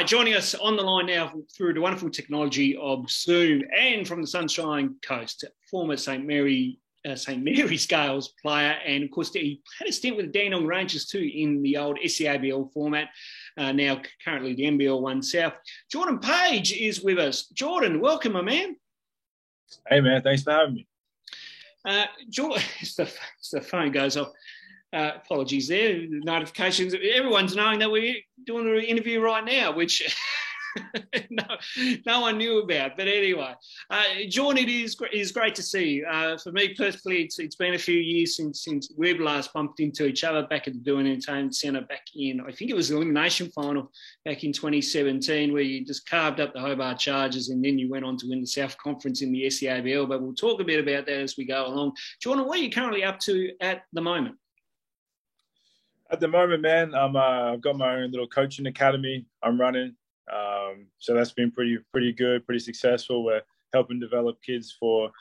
right, joining us on the line now through the wonderful technology of Zoom and from the Sunshine Coast, former St Mary's Gales player, and of course he had a stint with the Dandenong Rangers too in the old SCABL format, now currently the NBL 1 South. Jordan Page is with us. Jordan, welcome, my man. Hey man, thanks for having me. Jordan, the phone goes off. Apologies there, notifications. Everyone's knowing that we're doing the interview right now, which no one knew about. But anyway, Jordan, it is great to see you. For me personally, it's been a few years since we've last bumped into each other back at the Doohan Entertainment Centre back in, I think it was the elimination final back in 2017, where you just carved up the Hobart Chargers and then you went on to win the South Conference in the SCABL. But we'll talk a bit about that as we go along. Jordan, what are you currently up to at the moment? At the moment, man, I've got my own little coaching academy I'm running. So that's been pretty good, pretty successful. We're helping develop kids for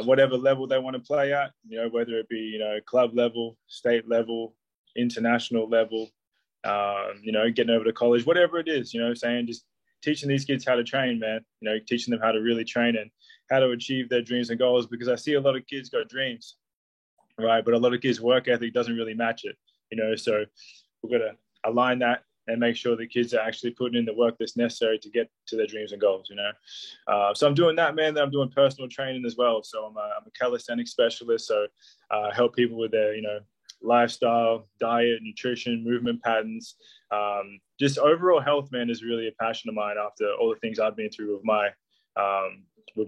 whatever level they want to play at, whether it be, club level, state level, international level, getting over to college, whatever it is, saying just teaching these kids how to train, man, teaching them how to really train and how to achieve their dreams and goals, because I see a lot of kids got dreams, right? But a lot of kids' work ethic doesn't really match it. So we've got to align that and make sure the kids are actually putting in the work that's necessary to get to their dreams and goals, So I'm doing that, man. Then I'm doing personal training as well. So I'm a calisthenics specialist. So I help people with their, lifestyle, diet, nutrition, movement patterns. Just overall health, man, is really a passion of mine after all the things I've been through with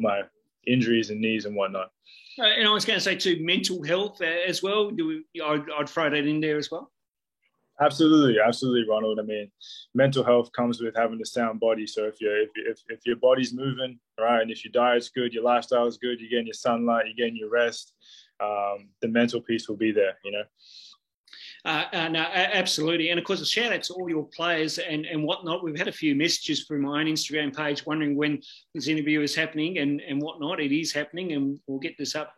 my injuries and knees and whatnot. And I was going to say too, mental health as well. I'd throw that in there as well. Absolutely, Ronald. I mean, mental health comes with having a sound body. So if your body's moving, right, and if your diet's good, your lifestyle is good, you're getting your sunlight, you're getting your rest, the mental piece will be there. No, absolutely. And of course, a shout out to all your players and whatnot. We've had a few messages through my own Instagram page wondering when this interview is happening and whatnot. It is happening, and we'll get this up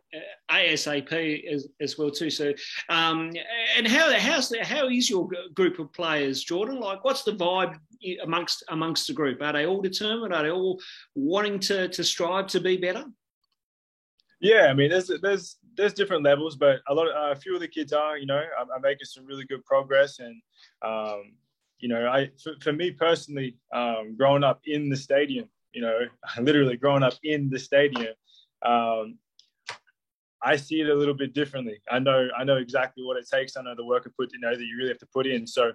ASAP as well too. So, and how is your group of players, Jordan? Like, what's the vibe amongst the group? Are they all determined? Are they all wanting to strive to be better? Yeah, I mean, there's different levels, but a few of the kids are, I'm making some really good progress, and for me personally, growing up in the stadium, literally growing up in the stadium, I see it a little bit differently. I know exactly what it takes. I know the work that you really have to put in. So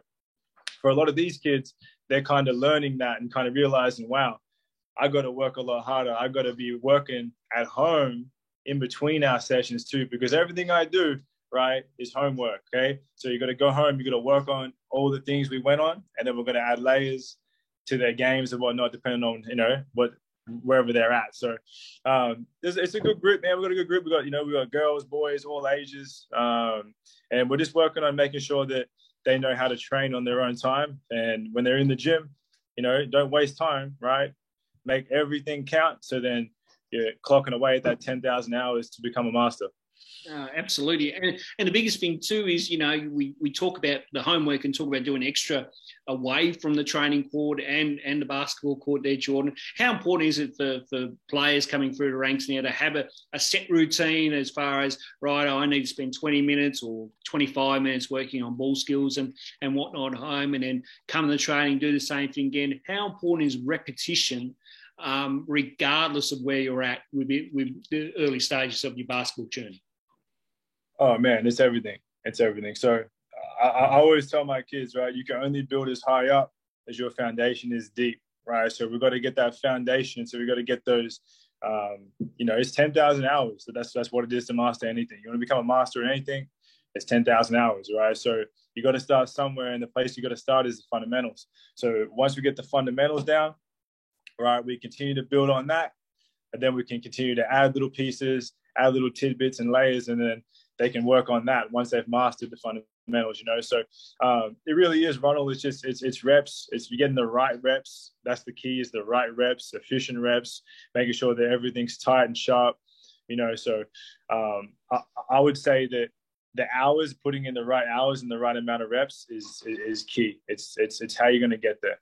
for a lot of these kids, they're kind of learning that and kind of realizing, wow, I got to work a lot harder. I got to be working at home in between our sessions too, because everything I do, right, is homework. Okay, so you got to go home, you got to work on all the things we went on, and then we're going to add layers to their games and whatnot, depending on wherever they're at. So it's a good group, man. We've got a good group. We got girls, boys, all ages, and we're just working on making sure that they know how to train on their own time. And when they're in the gym, don't waste time, right? Make everything count. So then you're clocking away at that 10,000 hours to become a master. Absolutely. And the biggest thing too is, we talk about the homework and talk about doing extra away from the training court and the basketball court there, Jordan. How important is it for players coming through the ranks now to have a set routine as far as, right, I need to spend 20 minutes or 25 minutes working on ball skills and whatnot at home, and then come to the training, do the same thing again? How important is repetition, regardless of where you're at with the early stages of your basketball journey? Oh man, it's everything. It's everything. So I always tell my kids, right, you can only build as high up as your foundation is deep, right? So we've got to get that foundation. So we've got to get those, it's 10,000 hours. So that's what it is to master anything. You want to become a master in anything, it's 10,000 hours, right? So you got to start somewhere, and the place you got to start is the fundamentals. So once we get the fundamentals down, right, we continue to build on that, and then we can continue to add little pieces, add little tidbits and layers, and then they can work on that once they've mastered the fundamentals, So it really is, Ronald. It's reps. It's getting the right reps. That's the key, is the right reps, efficient reps, making sure that everything's tight and sharp, So I would say that the hours, putting in the right hours and the right amount of reps is key. It's how you're going to get there.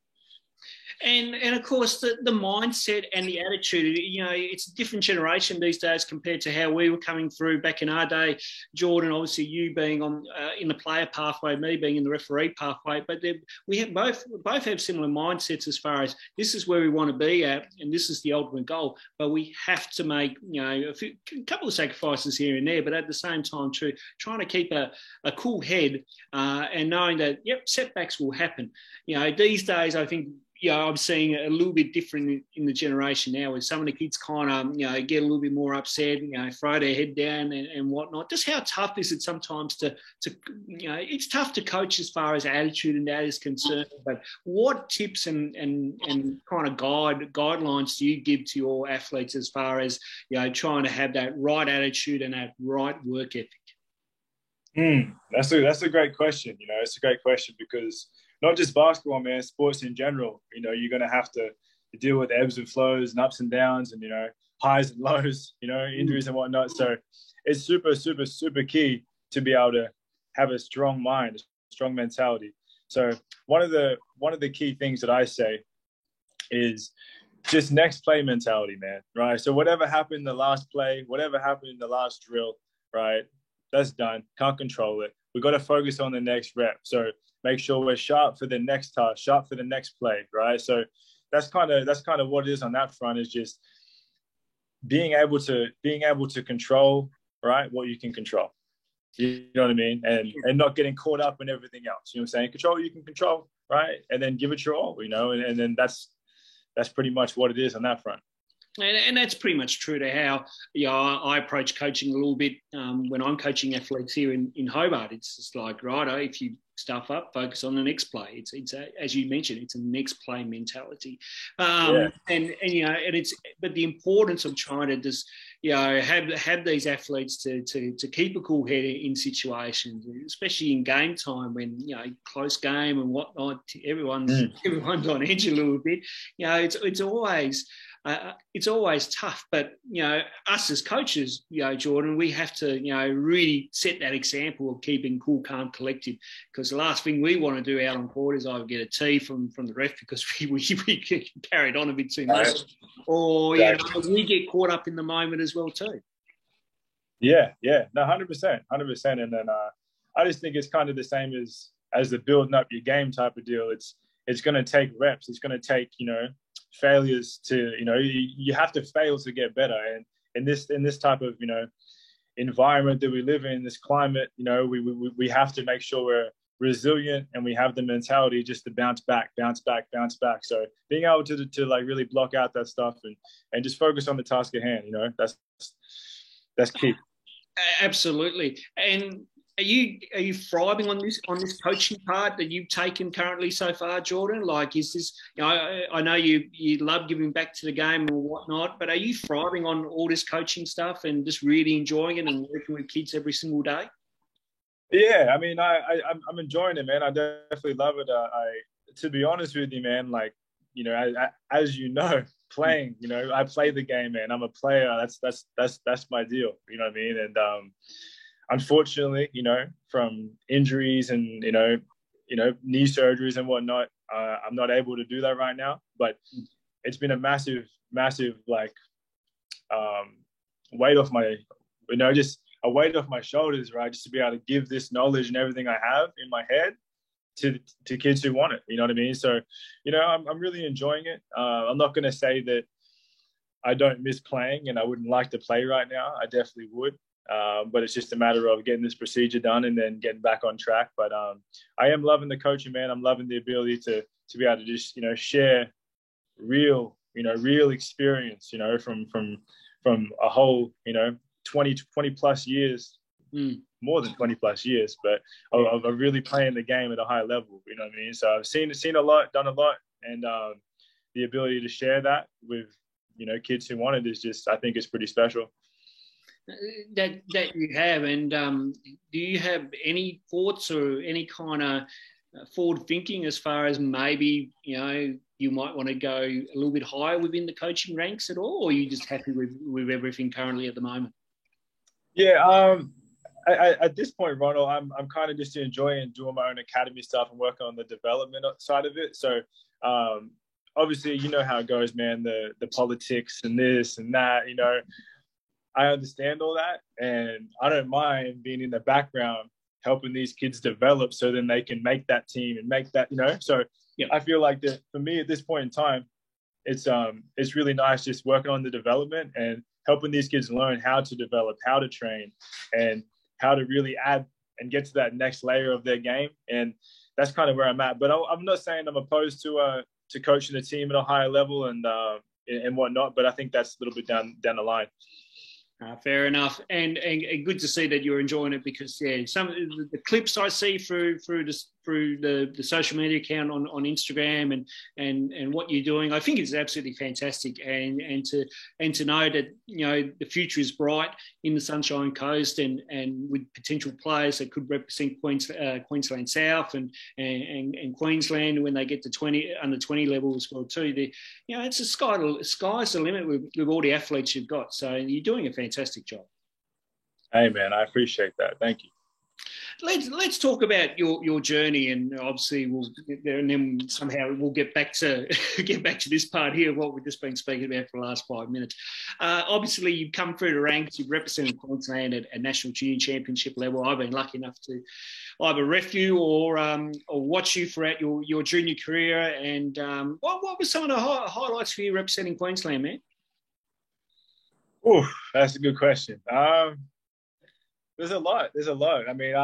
And of course, the mindset and the attitude, it's a different generation these days compared to how we were coming through back in our day. Jordan, obviously you being on in the player pathway, me being in the referee pathway, but we have both have similar mindsets as far as this is where we want to be at and this is the ultimate goal. But we have to make, a couple of sacrifices here and there, but at the same time, trying to keep a cool head and knowing that, setbacks will happen. These days, I think, I'm seeing a little bit different in the generation now, where some of the kids kind of, get a little bit more upset, throw their head down and whatnot. Just how tough is it sometimes to it's tough to coach as far as attitude and that is concerned. But what tips and kind of guidelines do you give to your athletes as far as, trying to have that right attitude and that right work ethic? That's a great question. It's a great question because not just basketball, man, sports in general, you're going to have to deal with ebbs and flows and ups and downs and, highs and lows, injuries and whatnot. So it's super, super, super key to be able to have a strong mind, a strong mentality. So one of the key things that I say is just next play mentality, man, right? So whatever happened in the last play, whatever happened in the last drill, right, that's done. Can't control it. We've got to focus on the next rep. So make sure we're sharp for the next task, sharp for the next play, right? So that's kind of what it is on that front, is just being able to control, right, what you can control. You know what I mean? And not getting caught up in everything else. You know what I'm saying? Control what you can control, right? And then give it your all, and then that's pretty much what it is on that front. And that's pretty much true to how I approach coaching a little bit when I'm coaching athletes here in Hobart. It's just like, right, if you stuff up, focus on the next play. It's as you mentioned, it's a next play mentality. And it's, but the importance of trying to just have these athletes to keep a cool head in situations, especially in game time when close game and whatnot. Everyone's on edge a little bit. It's always tough, but us as coaches, Jordan, we have to really set that example of keeping cool, calm, collected. Because the last thing we want to do out on court is either get a tee from the ref because we get carried on a bit too much, or we get caught up in the moment as well too. Yeah, no, 100%, and then I just think it's kind of the same as the building up your game type of deal. It's going to take reps. It's going to take failures to you have to fail to get better, and in this type of environment that we live in, this climate, we have to make sure we're resilient and we have the mentality just to bounce back. So being able to like really block out that stuff and just focus on the task at hand, that's key. Absolutely. And Are you thriving on this coaching part that you've taken currently so far, Jordan? Like, is this? I know you love giving back to the game and whatnot, but are you thriving on all this coaching stuff and just really enjoying it and working with kids every single day? Yeah, I mean, I'm enjoying it, man. I definitely love it. To be honest with you, man, like, as playing, I play the game, man. I'm a player. That's my deal. You know what I mean? And unfortunately, from injuries and knee surgeries and whatnot, I'm not able to do that right now. But it's been a massive like weight off my, just a weight off my shoulders, right? Just to be able to give this knowledge and everything I have in my head to kids who want it. You know what I mean? So, I'm really enjoying it. I'm not going to say that I don't miss playing and I wouldn't like to play right now. I definitely would. But it's just a matter of getting this procedure done and then getting back on track. But I am loving the coaching, man. I'm loving the ability to be able to just, share real experience, from a whole, 20 plus years, more than 20 plus years, but of really playing the game at a high level. You know what I mean? So I've seen a lot, done a lot, and the ability to share that with, kids who want it is just, I think it's pretty special. That you have, and do you have any thoughts or any kind of forward thinking as far as maybe you might want to go a little bit higher within the coaching ranks at all, or are you just happy with everything currently at the moment? Yeah, at this point, Ronald, I'm kind of just enjoying doing my own academy stuff and working on the development side of it. So obviously, you know how it goes, man, the politics and this and that, you know. I understand all that, and I don't mind being in the background helping these kids develop so then they can make that team and make that, you know. So Yeah. I feel like that for me at this point in time, it's really nice just working on the development and helping these kids learn how to develop, how to train, and how to really add and get to that next layer of their game. And that's kind of where I'm at. But I'm not saying I'm opposed to coaching the team at a higher level and whatnot, but I think that's a little bit down the line. Fair enough, and good to see that you're enjoying it, because some of the clips I see through the social media account on Instagram and what you're doing, I think it's absolutely fantastic, and to know that, you know, the future is bright in the Sunshine Coast, and with potential players that could represent Queensland South and Queensland when they get to under 20 level as well too. You know, it's sky's the limit with all the athletes you've got. So you're doing a fantastic job. Hey man, I appreciate that. Thank you. Let's talk about your journey, and obviously we'll get there, and then somehow we'll get back to this part here of what we've just been speaking about for the last 5 minutes. Obviously, you've come through the ranks. You've represented Queensland at national junior championship level. I've been lucky enough to either ref you or watch you throughout your junior career. And what were some of the highlights for you representing Queensland, man? Oh, that's a good question. There's a lot. I mean,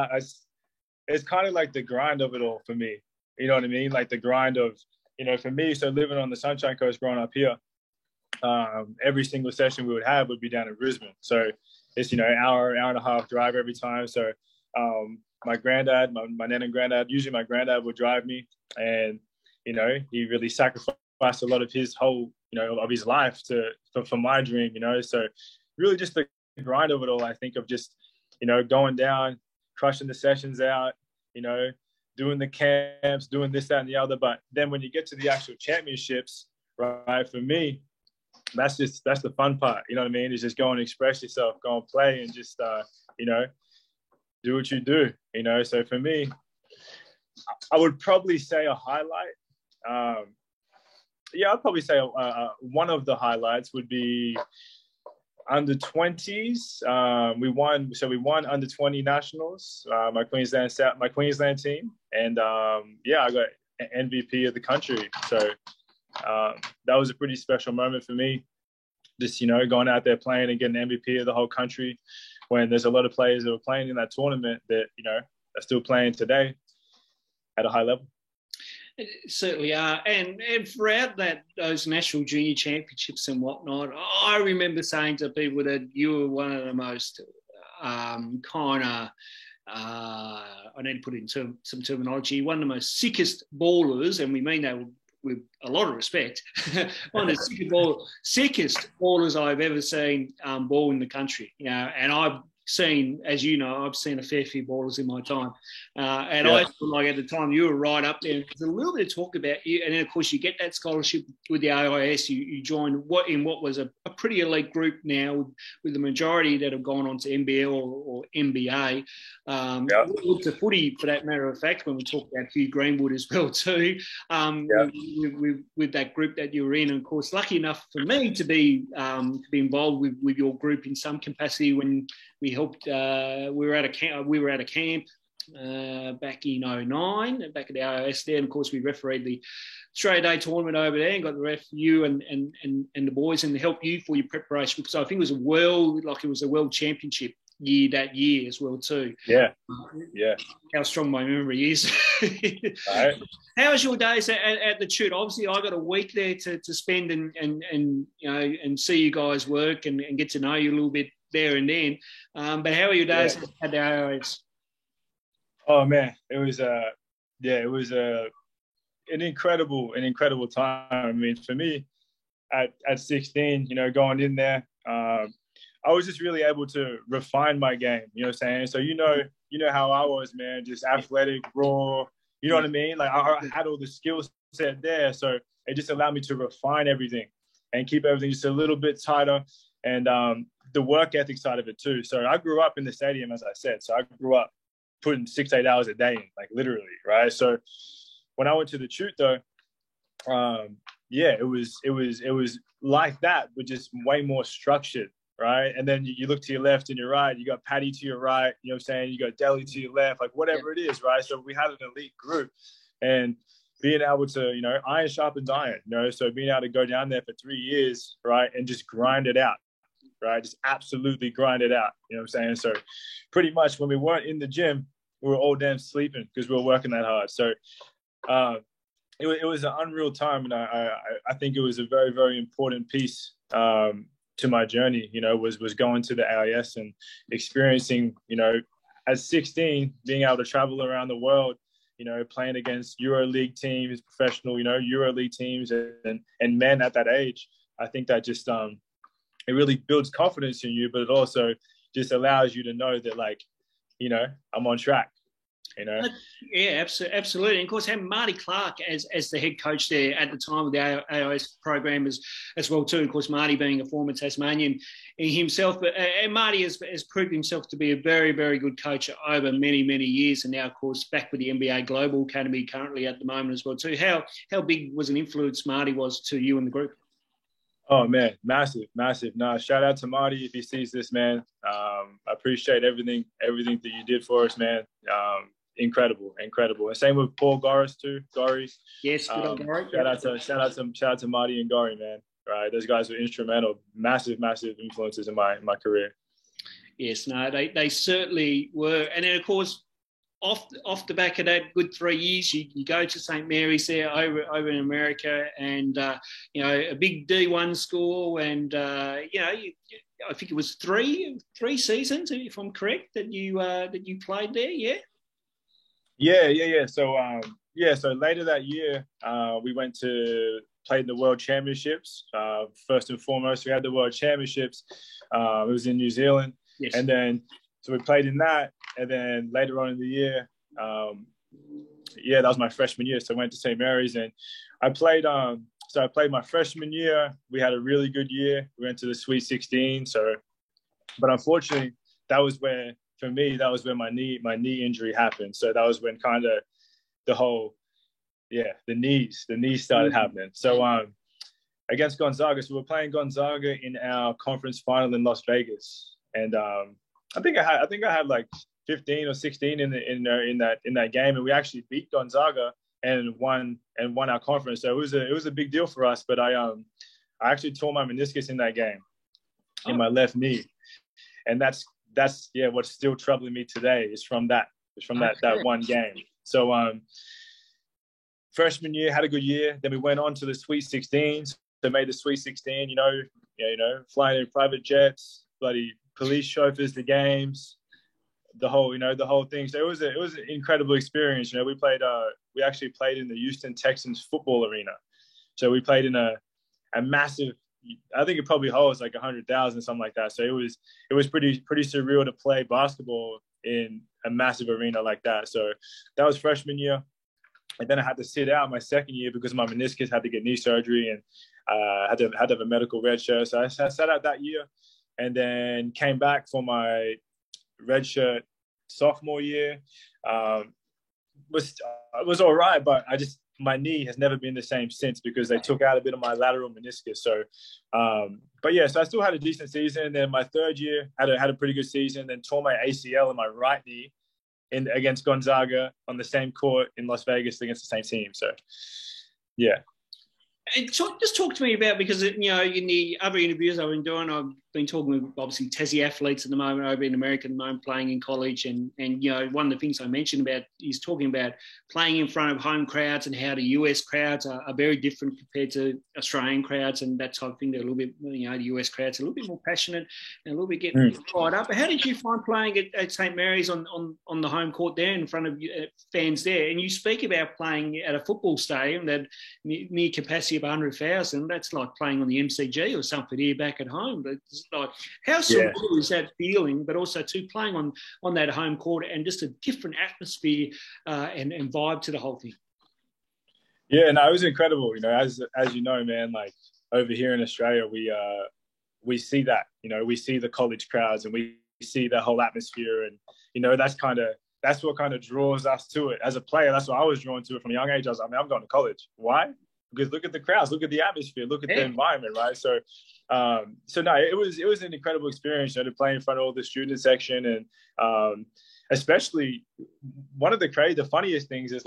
it's kind of like the grind of it all for me. You know what I mean? Like the grind of, you know, for me, so living on the Sunshine Coast growing up here, every single session we would have would be down in Brisbane. So it's, you know, hour and a half drive every time. So my granddad, my nan and granddad, usually my granddad would drive me, and, you know, he really sacrificed a lot of his whole, you know, of his life for my dream, you know. So really just the grind of it all, I think, of just, you know, going down, crushing the sessions out, you know, doing the camps, doing this, that, and the other. But then when you get to the actual championships, right, for me, that's the fun part. You know what I mean? It's just go and express yourself, go and play, and just, you know, do what you do, you know. So for me, I would probably say a highlight. I'd probably say one of the highlights would be under 20s. We won under 20 nationals, my Queensland team, and I got MVP of the country. So that was a pretty special moment for me. Just, you know, going out there playing and getting MVP of the whole country, when there's a lot of players that were playing in that tournament that, you know, are still playing today at a high level. Certainly are, and throughout those national junior championships and whatnot, I remember saying to people that you were one of the most I need to put in some terminology, one of the most sickest ballers, and we mean that with a lot of respect, one of the sickest ballers I've ever seen ball in the country. You know, and I've seen, as you know, I've seen a fair few ballers in my time. I feel like at the time you were right up there. There's a little bit of talk about you. And then, of course, you get that scholarship with the AIS. You join what was a pretty elite group now, with the majority that have gone on to NBL or NBA. To footy, for that matter of fact, when we talk about Hugh Greenwood as well too, with that group that you were in. And, of course, lucky enough for me to be involved with your group in some capacity when we helped. We were at a camp back in 2009, back at the AIS there, and of course we refereed the Australia Day tournament over there and got the ref you and the boys, and to help you for your preparation, because I think it was a world championship year that year as well too. Yeah. How strong my memory is. Right. How was your days at the shoot? Obviously, I got a week there to spend and you know, and see you guys work and get to know you a little bit there and then. But how are your days at the AIS? Oh man, it was an incredible time. I mean, for me, at 16, you know, going in there, I was just really able to refine my game. You know what I'm saying? So you know how I was, man, just athletic, raw. You know what I mean? Like I had all the skill set there, so it just allowed me to refine everything and keep everything just a little bit tighter, and the work ethic side of it too. So I grew up in the stadium, as I said. So I grew up putting 6-8 hours a day in, like literally, right? So when I went to the shoot though, Yeah, it was like that, but just way more structured, right? And then you look to your left and your right, you got Paddy to your right, you know what I'm saying? You got Delhi to your left, like whatever it is, right? So we had an elite group, and being able to, iron sharpens iron, so being able to go down there for 3 years, right, and just grind it out, right? Just absolutely grind it out, you know what I'm saying? So pretty much when we weren't in the gym, we were all damn sleeping because we were working that hard. So it was an unreal time, and I think it was a very, very important piece to my journey. Was going to the AIS and experiencing, at 16, being able to travel around the world, playing against EuroLeague teams, professional, EuroLeague teams, and men at that age. I think that just it really builds confidence in you, but it also just allows you to know that, like, I'm on track. Yeah, absolutely. And of course, having Marty Clark as the head coach there at the time of the AIS program as well too. Of course, Marty being a former Tasmanian himself, and Marty has proved himself to be a very, very good coach over many, many years, and now, of course, back with the NBA Global Academy currently at the moment as well too. How big was an influence Marty was to you and the group? Oh man, massive. No, shout out to Marty if he sees this, man. I appreciate everything that you did for us, man. Incredible. And same with Paul Goris too. Gory. Yes, good on Gory. Shout out to Marty and Gory, man. Right, those guys were instrumental, massive influences in my career. Yes, no, they certainly were. And then of course, off the back of that good 3 years, you go to St. Mary's there over in America, and a big D1 school, and I think it was three seasons, if I'm correct, that you played there. Yeah. So later that year, we went to play in the World Championships. First and foremost, we had the World Championships. It was in New Zealand. Yes. And then, so we played in that. And then later on in the year, that was my freshman year. So I went to St. Mary's, and I played. So I played my freshman year. We had a really good year. We went to the Sweet 16. But unfortunately, that was where my knee injury happened. So that was when kind of the knees started happening. So against Gonzaga, so we were playing Gonzaga in our conference final in Las Vegas, and I think I had like 15 or 16 in that game, and we actually beat Gonzaga and won our conference. So it was a big deal for us. But I actually tore my meniscus in that game, in my left knee, and that's what's still troubling me today is from that one game. So freshman year had a good year. Then we went on to the Sweet 16s. They made the Sweet 16. Flying in private jets, bloody police chauffeurs to games, the whole thing. So it was an incredible experience. We actually played in the Houston Texans football arena. So we played in a massive, I think it probably holds like 100,000, something like that. So it was pretty surreal to play basketball in a massive arena like that. So that was freshman year. And then I had to sit out my second year because my meniscus, had to get knee surgery, and had to have a medical red shirt. So I sat out that year, and then came back for my redshirt sophomore year. Was all right, but my knee has never been the same since because they took out a bit of my lateral meniscus. So, so I still had a decent season. And then my third year had a pretty good season. Then tore my ACL in my right knee against Gonzaga on the same court in Las Vegas against the same team. So, yeah. And just talk to me about, because in the other interviews I've been doing, I've been talking with obviously Tassie athletes at the moment over in America at the moment, playing in college, and one of the things I mentioned about is talking about playing in front of home crowds and how the US crowds are very different compared to Australian crowds and that type of thing. They're a little bit, the US crowds are a little bit more passionate and a little bit getting fired up. But how did you find playing at St. Mary's on the home court there in front of fans there? And you speak about playing at a football stadium that near capacity of 100,000. That's like playing on the MCG or something here back at home. But it's like, how surreal is that feeling? But also too, playing on that home court and just a different atmosphere and vibe to the whole thing. Yeah, no, it was incredible. As you know, man, like over here in Australia, we see that. We see the college crowds and we see the whole atmosphere, and that's what kind of draws us to it. As a player, that's what I was drawn to it from a young age. I was like, I'm going to college. Why? because look at the crowds, look at the atmosphere, look at the environment, right? So, no, it was an incredible experience, to play in front of all the student section, and especially one of the funniest things is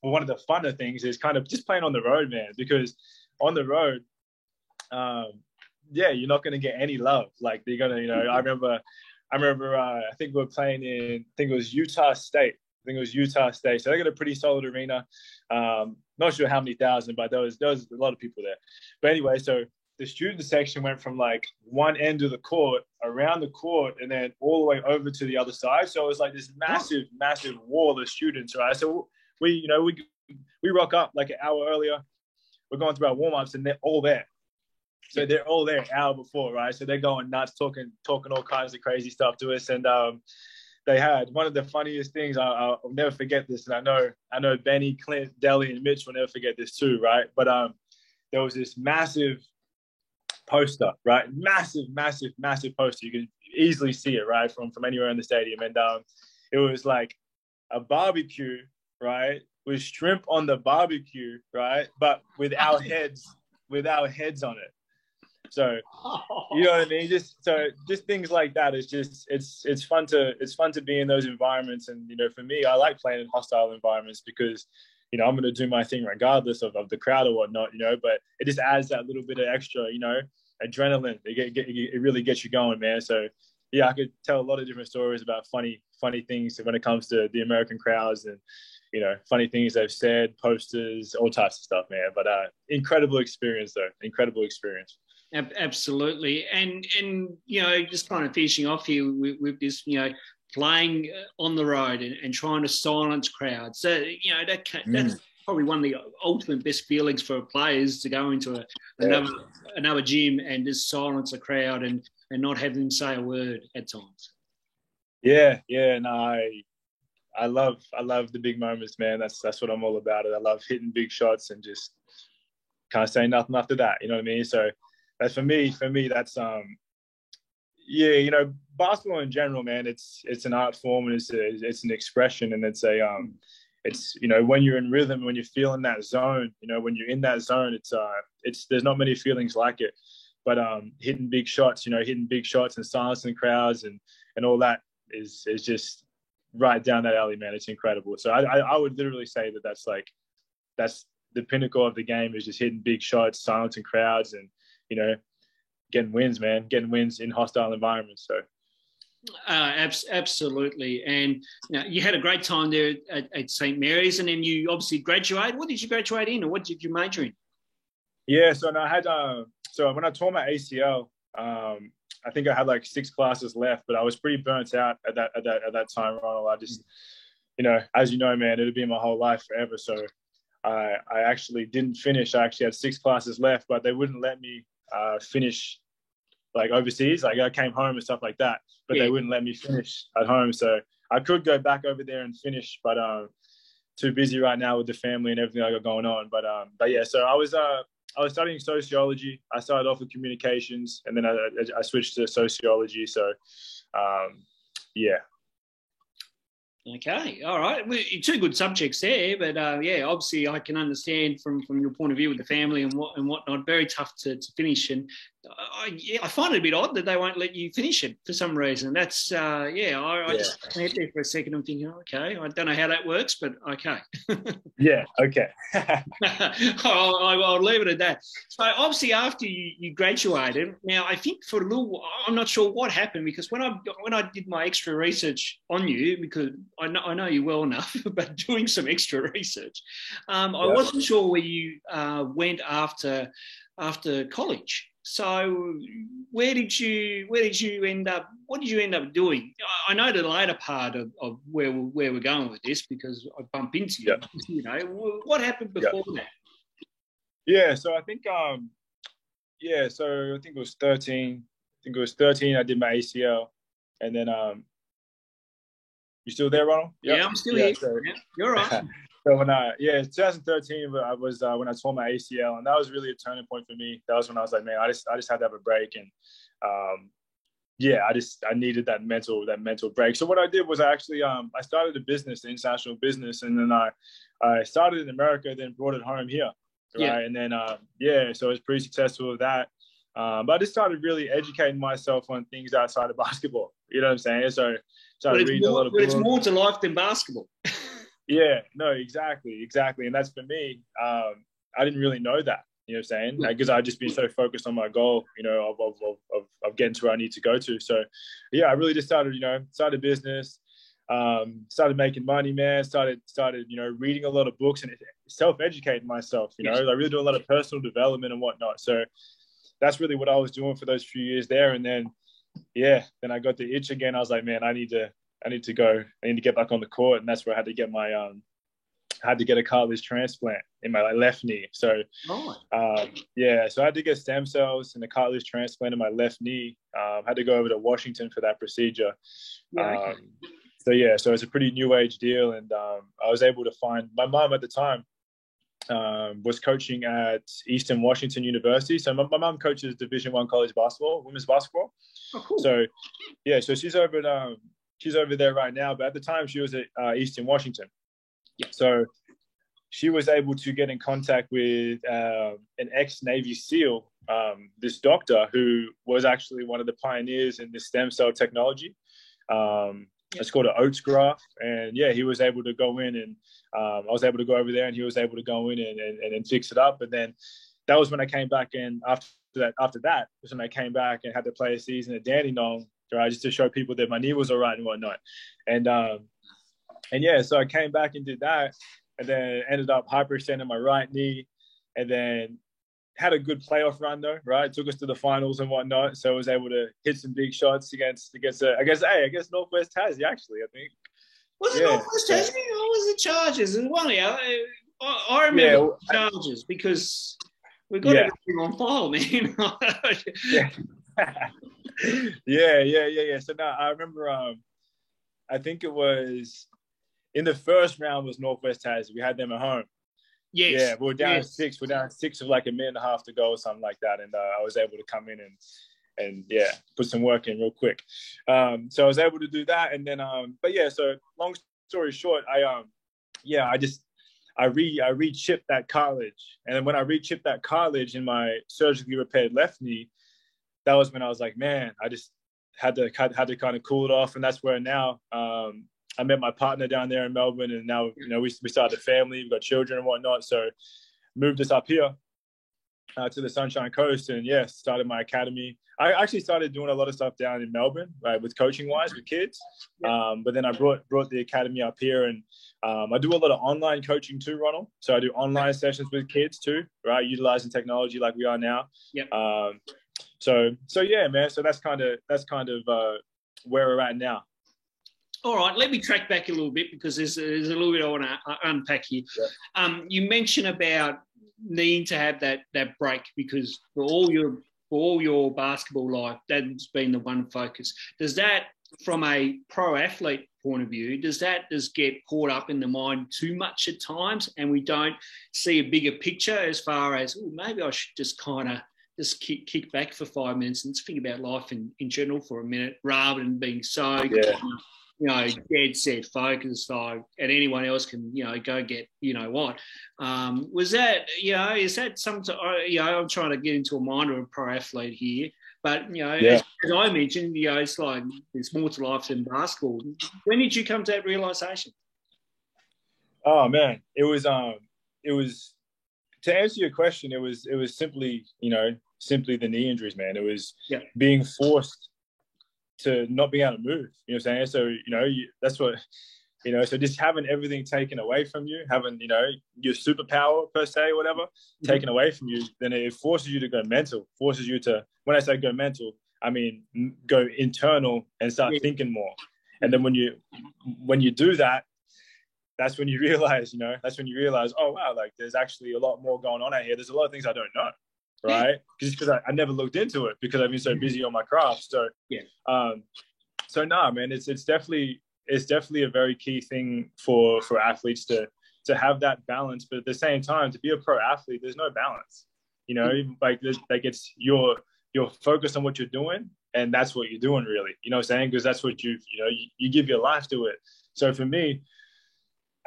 one of the funner things is kind of just playing on the road, man, because on the road, you're not going to get any love. Like they're going to, I remember, I think we were playing in, I think it was Utah State. So they got a pretty solid arena. Not sure how many thousand, but there was a lot of people there. But anyway, so the student section went from one end of the court, around the court, and then all the way over to the other side. So it was like this massive, massive wall of students, right? So we rock up like an hour earlier. We're going through our warm-ups, and they're all there. So they're all there an hour before, right? So they're going nuts, talking all kinds of crazy stuff to us. And they had one of the funniest things. I'll never forget this. And I know Benny, Clint, Deli, and Mitch will never forget this too, right? But there was this massive poster, right? Massive, massive, massive poster. You can easily see it, right, from anywhere in the stadium. And it was like a barbecue, right, with shrimp on the barbecue, right, but with our heads on it. So, you know what I mean? Just things like that. It's fun to be in those environments. And, for me, I like playing in hostile environments because, I'm going to do my thing regardless of the crowd or whatnot, but it just adds that little bit of extra, adrenaline. It really gets you going, man. So, yeah, I could tell a lot of different stories about funny things when it comes to the American crowds and, funny things they've said, posters, all types of stuff, man. But incredible experience, though. Incredible experience. Absolutely. And just kind of finishing off here with this, playing on the road and trying to silence crowds. So, that's probably one of the ultimate best feelings for players, to go into another gym and just silence a crowd and not have them say a word at times. Yeah. No, I love the big moments, man. That's what I'm all about. I love hitting big shots and just can't say nothing after that. You know what I mean? So that's for me, that's basketball in general, man. It's an art form, and it's an expression, and it's when you're in rhythm, when you're feeling that zone, when you're in that zone, it's there's not many feelings like it. But hitting big shots, and silencing crowds and all that is just right down that alley, man. It's incredible. So I would literally say that's the pinnacle of the game, is just hitting big shots, silencing crowds, and getting wins, man. Getting wins in hostile environments. So. Absolutely. And you had a great time there at St. Mary's, and then you obviously graduated. What did you graduate in, or what did you major in? Yeah, so I had so when I tore my ACL, I think I had 6 classes left, but I was pretty burnt out at that time, Ronald. I just, as you know, man, it'd been my whole life forever. So I actually didn't finish. I actually had 6 classes left, but they wouldn't let me finish overseas. I came home and stuff like that, but they wouldn't let me finish at home. So I could go back over there and finish, but too busy right now with the family and everything I got going on. But yeah, so I was studying sociology. I started off with communications, and then I switched to sociology. So yeah. Okay, all right. Well, 2 good subjects there, but obviously I can understand from your point of view with the family and whatnot. Very tough to finish, and I find it a bit odd that they won't let you finish it for some reason. That's I just sat there for a second and thinking, okay, I don't know how that works, but okay. Yeah, okay. I'll leave it at that. So obviously after you graduated, now I think for a little, I'm not sure what happened, because when I did my extra research on you, because I know you well enough, but doing some extra research, I wasn't sure where you went after college. So where did you end up? What did you end up doing? I know the later part of where we're going with this, because I bump into you. What happened before that? Yeah, so I think so I think it was 13. I did my ACL, and then you still there, Ronald? Yep. Yeah, I'm still here. So, you're right. So 2013, I was when I tore my ACL, and that was really a turning point for me. That was when I was like, man, I just had to have a break, and I needed that mental break. So what I did was I started a business, an international business, and then I started in America, then brought it home here. right? And then so I was pretty successful with that. But I just started really educating myself on things outside of basketball. You know what I'm saying? So started reading a lot of books. But it's more to life than basketball. Yeah, no, exactly. And that's for me. I didn't really know that. You know what I'm saying? Because I'd just been so focused on my goal, you know, of getting to where I need to go to. So, yeah, I really just started a business, started making money, man. Started, reading a lot of books and self-educating myself. You know, I really do a lot of personal development and whatnot. So that's really what I was doing for those few years there. And then, then I got the itch again. I was like, man, I need to get back on the court, and that's where I had to get a cartilage transplant in my left knee. So, so I had to get stem cells and a cartilage transplant in my left knee. Had to go over to Washington for that procedure. So it's a pretty new age deal, and I was able to find my mom at the time. Was coaching at Eastern Washington University. So my mom coaches Division I college basketball, women's basketball. Oh, cool. So she's over there right now, but at the time she was at Eastern Washington. Yeah. So she was able to get in contact with an ex-Navy SEAL, this doctor who was actually one of the pioneers in this stem cell technology. It's called an Oates graft. And he was able to go in, and I was able to go over there, and he was able to go in and fix it up. And then that was when I came back in after that was when I came back and had to play a season at Dandenong, right, just to show people that my knee was all right and whatnot. So I came back and did that, and then ended up hyperextending my right knee, and then had a good playoff run though, right? Took us to the finals and whatnot. So I was able to hit some big shots against Northwest Tassie, actually, I think. Was it Northwest Tassie or was it Chargers? And one, I remember Chargers because we got everything on file, man. So now I remember, I think it was in the first round was Northwest Tassie. We had them at home. Yes. Yeah, we were down 6. We're down 6 with like a minute and a half to go or something like that. And I was able to come in and put some work in real quick. So I was able to do that. And then, so long story short, I re-chipped that cartilage. And then when I re-chipped that cartilage in my surgically repaired left knee, that was when I was like, man, I just had to kind of cool it off. And that's where now, I met my partner down there in Melbourne, and now, we started a family, we've got children and whatnot. So moved us up here to the Sunshine Coast, and started my academy. I actually started doing a lot of stuff down in Melbourne, right, with coaching wise with kids. But then I brought the academy up here, and I do a lot of online coaching too, Ronald. So I do online sessions with kids too, right, utilizing technology like we are now. Man. So that's kind of where we're at now. All right, let me track back a little bit because there's a little bit I want to unpack here. Yeah. You mentioned about needing to have that break because for all your basketball life, that's been the one focus. Does that, from a pro athlete point of view, does that just get caught up in the mind too much at times, and we don't see a bigger picture as far as maybe I should just kind of just kick back for 5 minutes and think about life in general for a minute, rather than being so. Dead set focus, and anyone else can, go get, what. Was that, is that something, I'm trying to get into a mind of a pro athlete here, but, as I mentioned, it's like there's more to life than basketball. When did you come to that realization? Oh, man, it was, to answer your question, it was simply, simply the knee injuries, man. It was being forced to not being able to move, you know what I'm saying? So, that's what, so just having everything taken away from you, having, your superpower per se, whatever, taken away from you, then it forces you to go mental, forces you to, when I say go mental, I mean, go internal and start thinking more. And then when you do that, that's when you realize, oh, wow, like there's actually a lot more going on out here. There's a lot of things I don't know. Right, because I never looked into it because I've been so busy on my craft. So man, it's definitely a very key thing for athletes to have that balance. But at the same time, to be a pro athlete, there's no balance. Like it's your focus on what you're doing, and that's what you're doing, really. You know what I'm saying? Because that's what you give your life to it. So for me,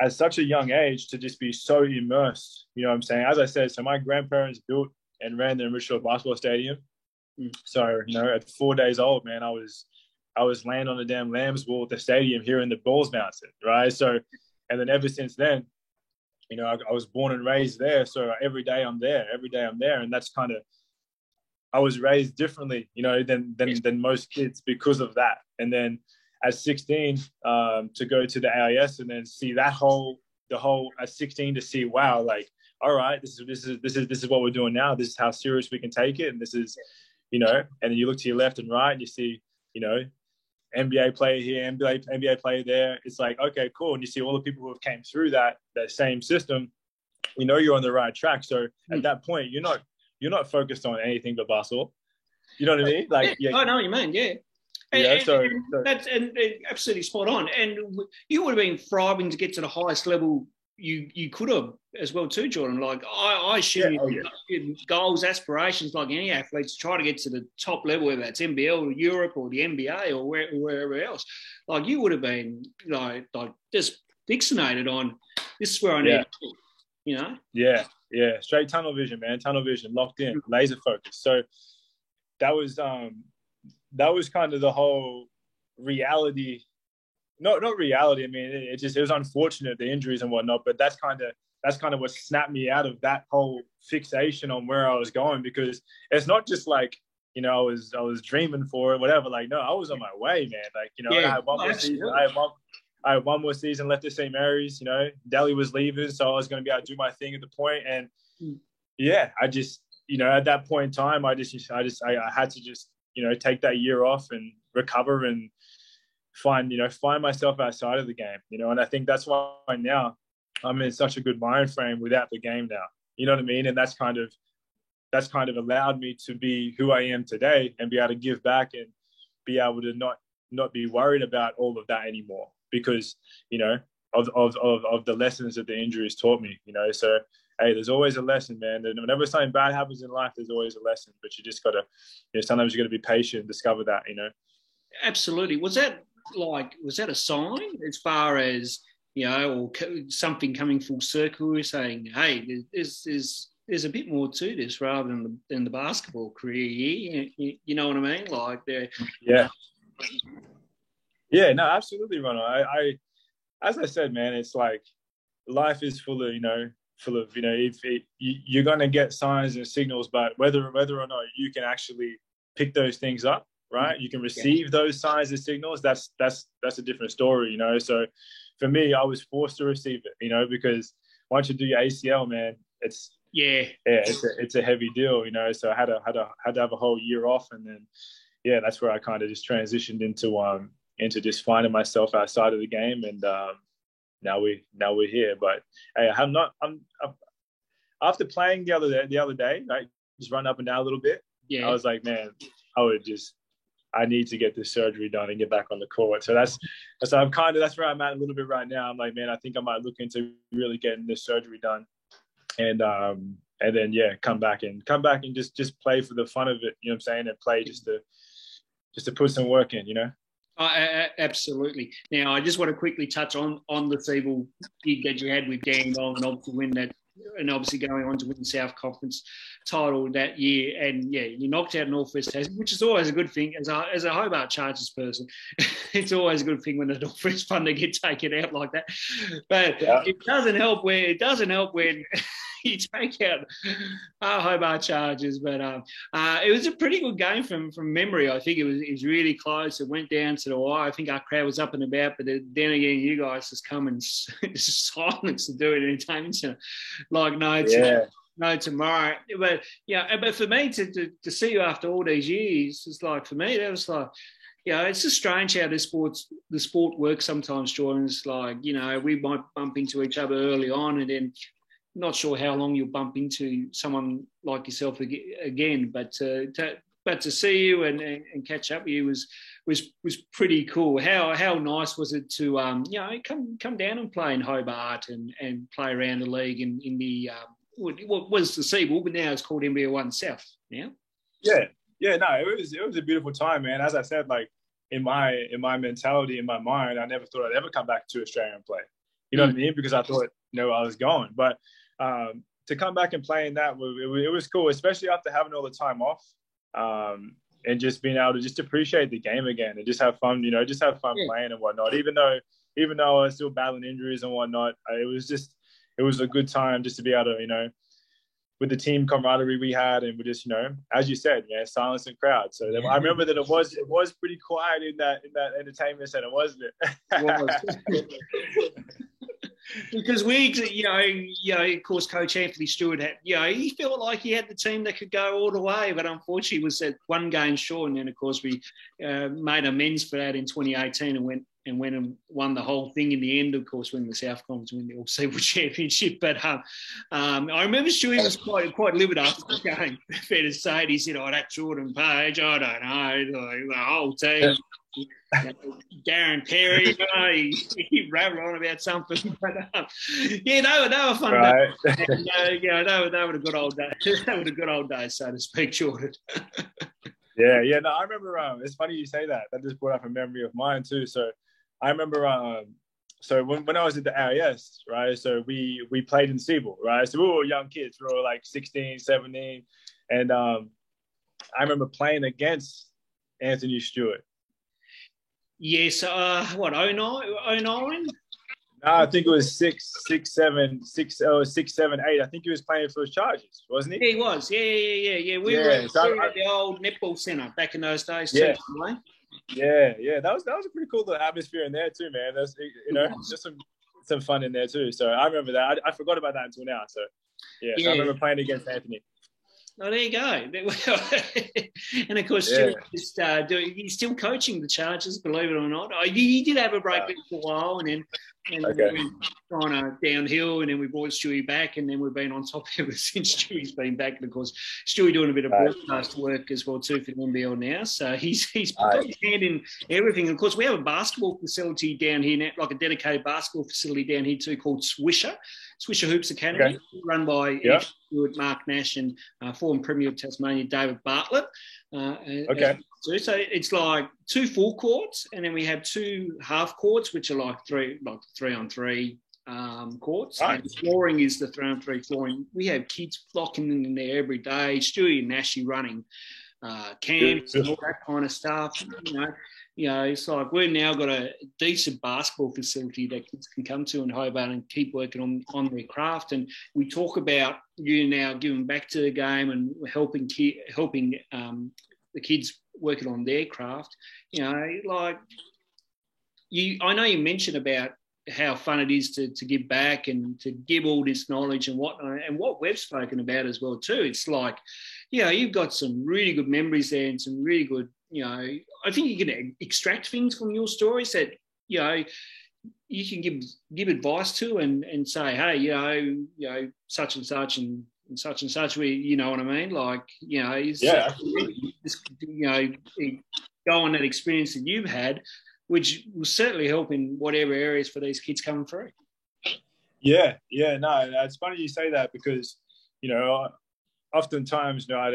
at such a young age to just be so immersed. You know what I'm saying? As I said, so my grandparents built and ran the Enrichment basketball stadium. So, you know, at 4 days old, man, I was laying on the damn lambs wool at the stadium hearing the balls bouncing, right? So, and then ever since then, you know, I was born and raised there. So every day I'm there. And that's kind of, I was raised differently, you know, than most kids because of that. And then at 16, to go to the AIS and then see the whole at 16 to see, wow, like, all right, this is what we're doing now. This is how serious we can take it. And this is, you know, and then you look to your left and right and you see, you know, NBA player here, NBA player there. It's like, okay, cool. And you see all the people who have came through that same system, you know, you're on the right track. So at that point, you're not focused on anything but basketball. You know what I mean? Like, I know what you mean. Yeah. And that's absolutely spot on. And you would have been thriving to get to the highest level you could have as well too, Jordan. Like I assume goals, aspirations, like any athletes, try to get to the top level, whether that's NBL or Europe or the NBA or wherever else. Like you would have been like just fixated on this is where I need to be, you know? Yeah. Straight tunnel vision, man. Tunnel vision, locked in, laser focus. So that was kind of the whole reality. Not reality. I mean, it was unfortunate, the injuries and whatnot, but that's kind of what snapped me out of that whole fixation on where I was going, because it's not just like, you know, I was dreaming for it, whatever. Like, no, I was on my way, man. Like, you know, I had one more season. I had one more season left at St. Mary's. You know, Delhi was leaving, so I was going to be able to do my thing at the point. And yeah, I just, you know, at that point in time, I had to just, you know, take that year off and recover and find myself outside of the game, you know. And I think that's why now I'm in such a good mind frame without the game now, you know what I mean? And that's kind of allowed me to be who I am today and be able to give back and be able to not be worried about all of that anymore, because, you know, of the lessons that the injuries taught me, you know. So hey, there's always a lesson, man. And whenever something bad happens in life, there's always a lesson, but you just gotta, you know, sometimes you gotta be patient and discover that, you know. Absolutely. Was that a sign as far as, you know, or something coming full circle, saying, hey, there's a bit more to this rather than the basketball career? You know what I mean? Like, yeah, no, absolutely, Ronald. I as I said, man, it's like life is full of, you know, you're gonna get signs and signals, but whether or not you can actually pick those things up. Right, you can receive those signs and signals. That's a different story, you know. So for me, I was forced to receive it, you know, because once you do your ACL, man, it's a heavy deal, you know. So I had to have a whole year off, and then that's where I kind of just transitioned into just finding myself outside of the game, and now we're here. But hey, I'm after playing the other day, right, just run up and down a little bit. I was like, man, I need to get this surgery done and get back on the court. So that's where I'm at a little bit right now. I'm like, man, I think I might look into really getting this surgery done, and then come back and just play for the fun of it. You know what I'm saying? And play just to put some work in, you know. Absolutely. Now, I just want to quickly touch on the Siebel gig that you had with Dandenong, and obviously win that, and obviously going on to win the South Conference title that year. And you knocked out Northwest Tasman, which is always a good thing. As a Hobart Chargers person, it's always a good thing when the Northwest Thunder get taken out like that. But it doesn't help when you take out Hobart Chargers. But it was a pretty good game from memory. I think it was really close. It went down to the wire. I think our crowd was up and about, but then again, you guys just come and silence the Doing Entertainment Centre like no tomorrow. But but for me to see you after all these years, it's like, for me, that was like, it's just strange how the sport works sometimes, Jordan. It's like, we might bump into each other early on, and then not sure how long you'll bump into someone like yourself again. But to see you and catch up with you was pretty cool. How nice was it to come down and play in Hobart and play around the league in the what was the Siebel, but now it's called NBL One South now. No, it was a beautiful time, man. As I said, like in my mentality, in my mind, I never thought I'd ever come back to Australia and play. You know what I mean? Because I thought, I was going. But to come back and play in that, it was cool, especially after having all the time off, and just being able to just appreciate the game again and just have fun, just have fun playing and whatnot. Even though I was still battling injuries and whatnot, it was a good time just to be able to, with the team camaraderie we had, and we just, as you said, silence and crowd. So I remember that it was pretty quiet in that entertainment center, wasn't it? Because we, of course, Coach Anthony Stewart had, he felt like he had the team that could go all the way, but unfortunately was at one game short. And then, of course, we made amends for that in 2018 and went and won the whole thing in the end, of course, winning the South Conference, win the All-Seaboard Championship. But I remember Stewie was quite livid after the game, fair to say. He said, that Jordan Page, I don't know, the whole team. Darren Perry, he rattled on about something. But, they were fun. Right. And, they were a good old day. They were a good old day, so to speak, Jordan. Yeah. No, I remember. It's funny you say that. That just brought up a memory of mine too. So I remember. So when I was at the AIS, right? So we played in Siebel, right? So we were young kids. We were like 16, 17, and I remember playing against Anthony Stewart. Yes, 09? No, I think it was 6, 7, 8. I think he was playing for his Chargers, wasn't he? Yeah, he was. Yeah. We were at the old netball centre back in those days too. Yeah. That was a pretty cool little atmosphere in there too, man. There's just some fun in there too. So I remember that. I forgot about that until now. So I remember playing against Anthony. Oh, there you go. And of course, Stuart he's still coaching the Chargers, believe it or not. He did have a break for a while, and then we went kind of downhill, and then we brought Stewie back, and then we've been on top ever since Stewie's been back. And of course, Stewie doing a bit of broadcast work as well too for the NBL now. So he's got his hand in everything. Of course, we have a basketball facility down here now, like a dedicated basketball facility down here too, called Swisher Hoops Academy, run by Stuart, Mark Nash, and former Premier of Tasmania, David Bartlett. So it's like 2 full courts, and then we have 2 half courts, which are like 3-on-3 courts. Right. And the flooring is the 3-on-3 flooring. We have kids flocking in there every day. Stewie and Nashy running camps and all that kind of stuff. It's like we've now got a decent basketball facility that kids can come to in Hobart and keep working on their craft. And we talk about now giving back to the game and helping the kids working on their craft. I know you mentioned about how fun it is to give back and to give all this knowledge and whatnot, and what we've spoken about as well too. It's like, you've got some really good memories there and some really good, I think you can extract things from your stories that, you can give advice to and say, hey, such and such and such and such, you know what I mean? Like, go on that experience that you've had, which will certainly help in whatever areas for these kids coming through. No, it's funny you say that because, oftentimes, I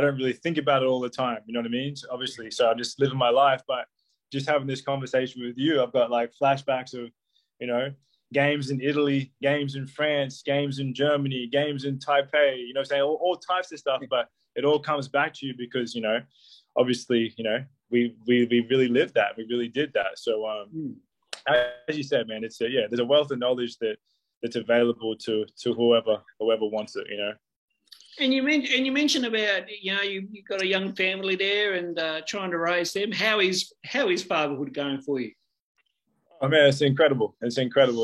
don't really think about it all the time, you know what I mean? So obviously, so I'm just living my life, but just having this conversation with you, I've got like flashbacks of, games in Italy, games in France, games in Germany, games in Taipei, saying all types of stuff, but it all comes back to you because, obviously, we really lived that. We really did that. So, as you said, man, it's there's a wealth of knowledge that's available to whoever wants it, And you mentioned about you've got a young family there and trying to raise them. How is fatherhood going for you? Oh man, it's incredible.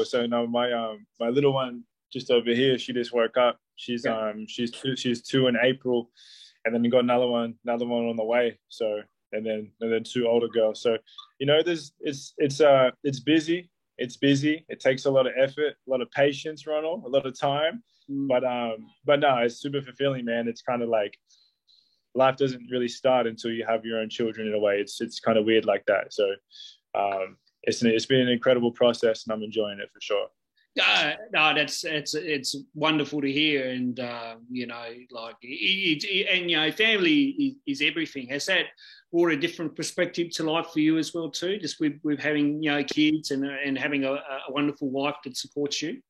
So now my little one just over here, she just woke up. She's 2 in April, and then we got another one on the way. So and then 2 older girls. So it's busy. It's busy. It takes a lot of effort, a lot of patience, Ronald, a lot of time. But no, it's super fulfilling, man. It's kind of like life doesn't really start until you have your own children in a way. It's kind of weird like that. So it's been an incredible process, and I'm enjoying it for sure. No, it's wonderful to hear, and family is everything. Has that brought a different perspective to life for you as well too, just with having, you know, kids and having a wonderful wife that supports you?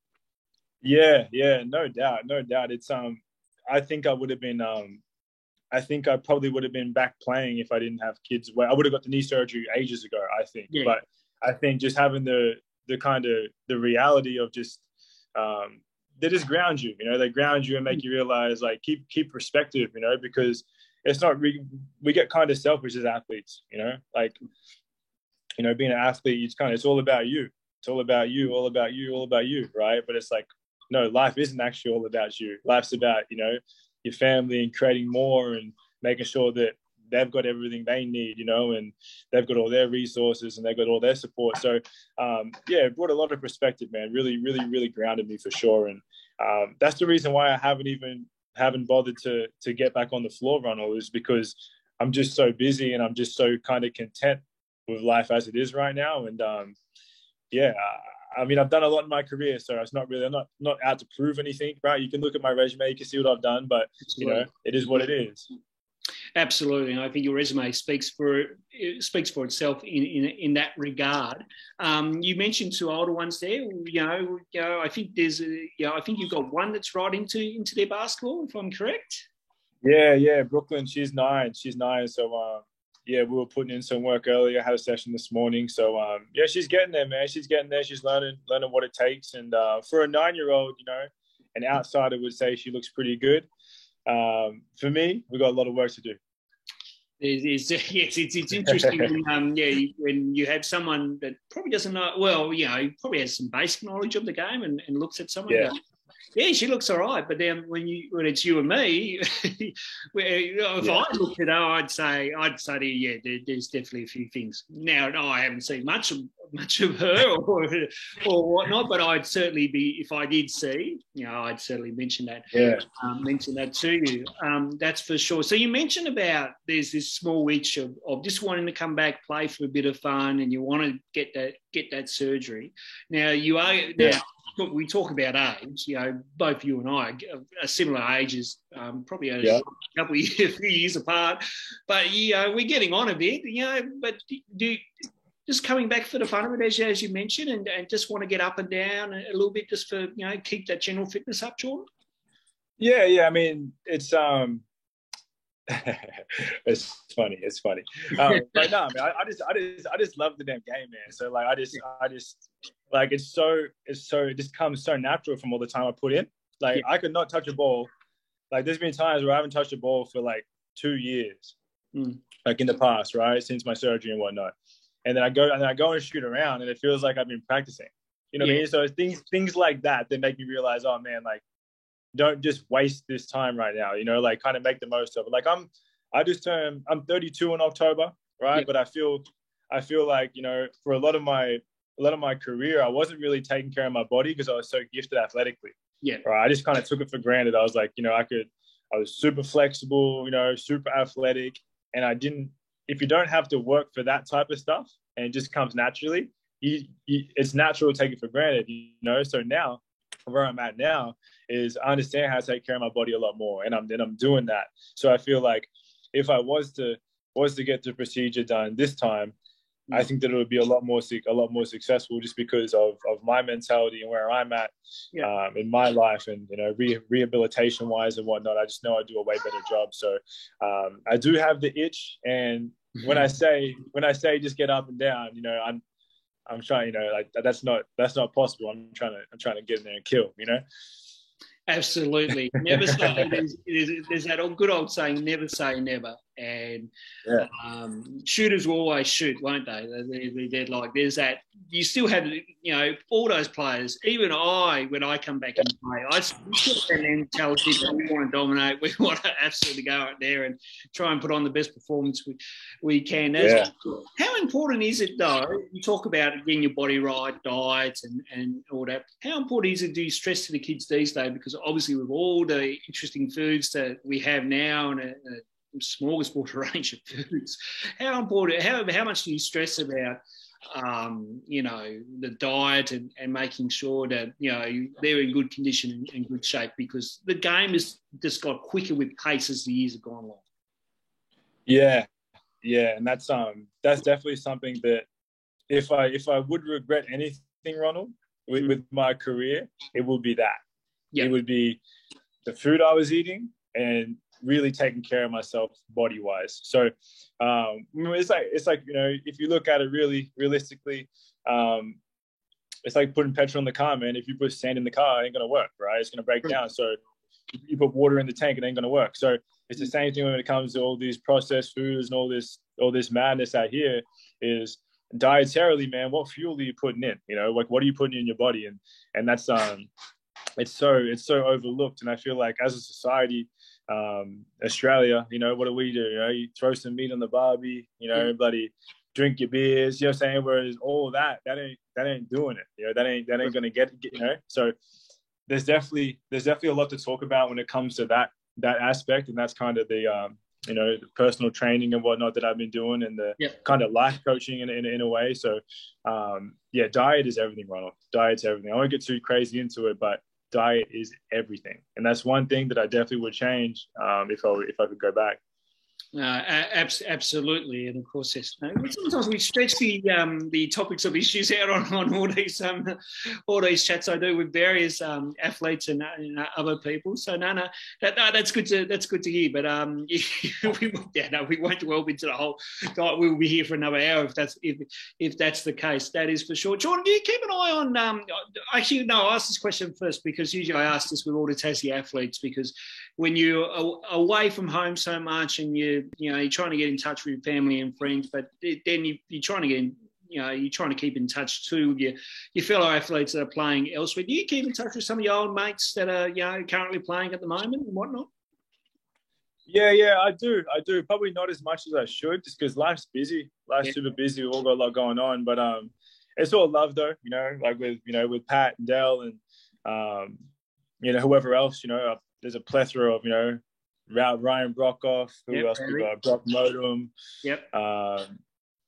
Yeah, no doubt, no doubt. It's I think I would have been I think I probably would have been back playing if I didn't have kids. Well, I would have got the knee surgery ages ago, I think. Yeah. But I think just having the kind of the reality of just they just ground you, you know, they ground you and make you realize, like, keep perspective, you know, because it's not we get kind of selfish as athletes, you know, like, you know, being an athlete, it's all about you. It's all about you, all about you, all about you, right? But it's like, no, life isn't actually all about you. Life's about, you know, your family and creating more and making sure that they've got everything they need, you know, and they've got all their resources and they've got all their support. So, yeah, it brought a lot of perspective, man. Really, really, really grounded me for sure. And that's the reason why I haven't bothered to get back on the floor, Ronald, is because I'm just so busy and I'm just so kind of content with life as it is right now. And yeah, I mean, I've done a lot in my career, so it's not really, I'm not out to prove anything, right? You can look at my resume, you can see what I've done, but, you know, it is what it is. Absolutely, and I think your resume speaks for itself in that regard. You mentioned two older ones there. You know, I think I think you've got one that's right into their basketball, if I'm correct. Yeah, Brooklyn. She's 9. So yeah, we were putting in some work earlier. I had a session this morning. So yeah, she's getting there, man. She's getting there. She's learning what it takes. And for a 9-year-old, you know, an outsider would say she looks pretty good. For me, we've got a lot of work to do. Yes, it's interesting when you have someone that probably doesn't know, well, you know, probably has some basic knowledge of the game and looks at someone and goes, yeah, she looks all right. But then when it's you and me, if I looked at her, I'd say to you, yeah, there's definitely a few things. Now, no, I haven't seen much of her or whatnot, but I'd certainly be, if I did see, you know, I'd certainly mention that. Yeah. Mention that to you. That's for sure. So you mentioned about there's this small itch of just wanting to come back, play for a bit of fun, and you want to get that surgery. Now you are now. We talk about age, you know, both you and I are similar ages, probably a couple of years, a few years apart, but, you know, we're getting on a bit, you know, but just coming back for the fun of it, as you mentioned, and just want to get up and down a little bit just for, you know, keep that general fitness up, Jordan? Yeah, I mean, it's it's funny. But no, man, I just love the damn game, man. So like, I just like, it just comes so natural from all the time I put in. Like, I could not touch a ball. Like, there's been times where I haven't touched a ball for like 2 years, like in the past, right, since my surgery and whatnot. And then I go and shoot around, and it feels like I've been practicing. You know what I mean? So things like that make me realize, oh man, like, don't just waste this time right now, you know, like, kind of make the most of it. Like, I'm 32 in October, right? Yeah. But I feel like, you know, for a lot of my career, I wasn't really taking care of my body because I was so gifted athletically. Yeah. Right. I just kind of took it for granted. I was like, you know, I was super flexible, you know, super athletic. And if you don't have to work for that type of stuff and it just comes naturally, it's natural to take it for granted, you know? So now, where I'm at now is I understand how to take care of my body a lot more, and I'm doing that. So I feel like if I was to get the procedure done this time, I think that it would be a lot more successful, just because of my mentality and where I'm at in my life, and, you know, rehabilitation wise and whatnot. I just know I do a way better job. So I do have the itch, and when I say just get up and down, you know, I'm trying, you know, like, that's not possible. I'm trying to get in there and kill, you know. Absolutely. Never say, there's that good old saying, never say never. And shooters will always shoot, won't they? They're like, there's that. You still have, you know, all those players, even when I come back and play, I still have that mentality that we want to dominate. We want to absolutely go out there and try and put on the best performance we can. How important is it, though? You talk about getting your body right, diets and all that. How important is it, do you stress to the kids these days? Because obviously with all the interesting foods that we have now and a smorgasbord range of foods, how much do you stress about you know, the diet and making sure that, you know, they're in good condition and good shape, because the game has just got quicker with pace as the years have gone along? Yeah, Yeah, and that's definitely something that if I would regret anything, Ronald, with my career, it would be that. Yeah. It would be the food I was eating and really taking care of myself body wise. So it's like if you look at it really realistically, it's like putting petrol in the car, man. If you put sand in the car, it ain't gonna work, right? It's gonna break down. So if you put water in the tank, it ain't gonna work. So it's the same thing when it comes to all these processed foods and all this madness out here. Is dietarily, man, what fuel are you putting in? Like what are you putting in your body? And that's it's so overlooked. And I feel like as a society, Australia, what do? You throw some meat on the barbie, everybody drink your beers, you know what I'm saying? Whereas all that ain't doing it. That ain't gonna get. So there's definitely a lot to talk about when it comes to that aspect, and that's kind of the the personal training and whatnot that I've been doing, and the kind of life coaching in a way. So diet is everything, Ronald. Diet's everything. I won't get too crazy into it, but diet is everything, and that's one thing that I definitely would change if I could go back. Absolutely, and of course, yes. Sometimes we stretch the topics of issues out on all these chats I do with various athletes and other people. So that's good to hear. But we won't delve into the whole. We'll be here for another hour if that's the case. That is for sure. Jordan, do you keep an eye on? Actually, no. I asked this question first because usually I ask this with all the Tassie athletes, because when you're away from home so much and you're trying to get in touch with your family and friends, but then you're trying to get in, you're trying to keep in touch too with your fellow athletes that are playing elsewhere. Do you keep in touch with some of your old mates that are currently playing at the moment and whatnot? Yeah, I do. Probably not as much as I should, just because life's busy. Life's super busy. We've all got a lot going on, but it's all love though. Like with Pat and Dell and whoever else. There's a plethora of Ryan Brockoff. Who else we got? Brock Modem. Yep. I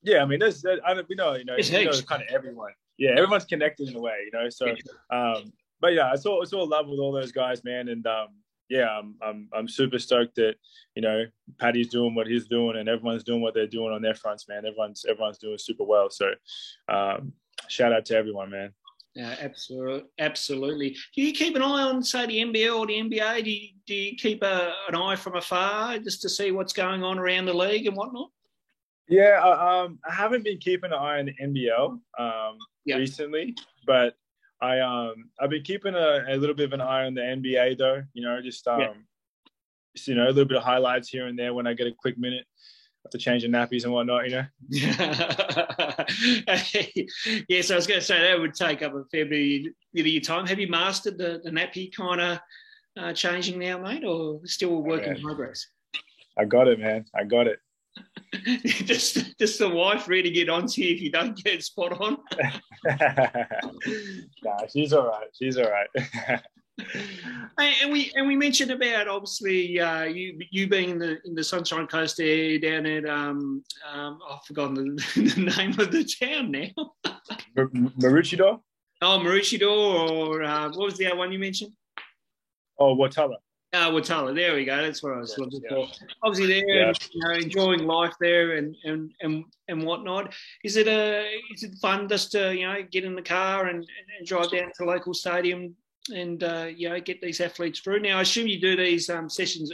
mean, we know kind of everyone. Yeah, everyone's connected in a way, So, but yeah, it's all love with all those guys, man. And I'm super stoked that Paddy's doing what he's doing, and everyone's doing what they're doing on their fronts, man. Everyone's doing super well. So, shout out to everyone, man. Absolutely. Do you keep an eye on, say, the NBL or the NBA? Do you keep an eye from afar just to see what's going on around the league and whatnot? Yeah, I haven't been keeping an eye on the NBL recently, but I've been keeping a little bit of an eye on the NBA though. Just a little bit of highlights here and there when I get a quick minute. To change the nappies and whatnot, Yeah, so I was going to say that would take up a fair bit of your time. Have you mastered the nappy kind of changing now, mate, or still a work in progress? I got it, man. I got it. just the wife really get onto you if you don't get spot on. Nah, she's all right. And we mentioned about obviously you being in the Sunshine Coast there down at I've forgotten the name of the town now. Maroochydore. Oh, Maroochydore, or what was the other one you mentioned? Oh, Watala. Watala. There we go. That's what I was looking for. Obviously, there, and, enjoying life there and whatnot. Is it fun just to get in the car and drive down to the local stadium and get these athletes through? Now, I assume you do these sessions.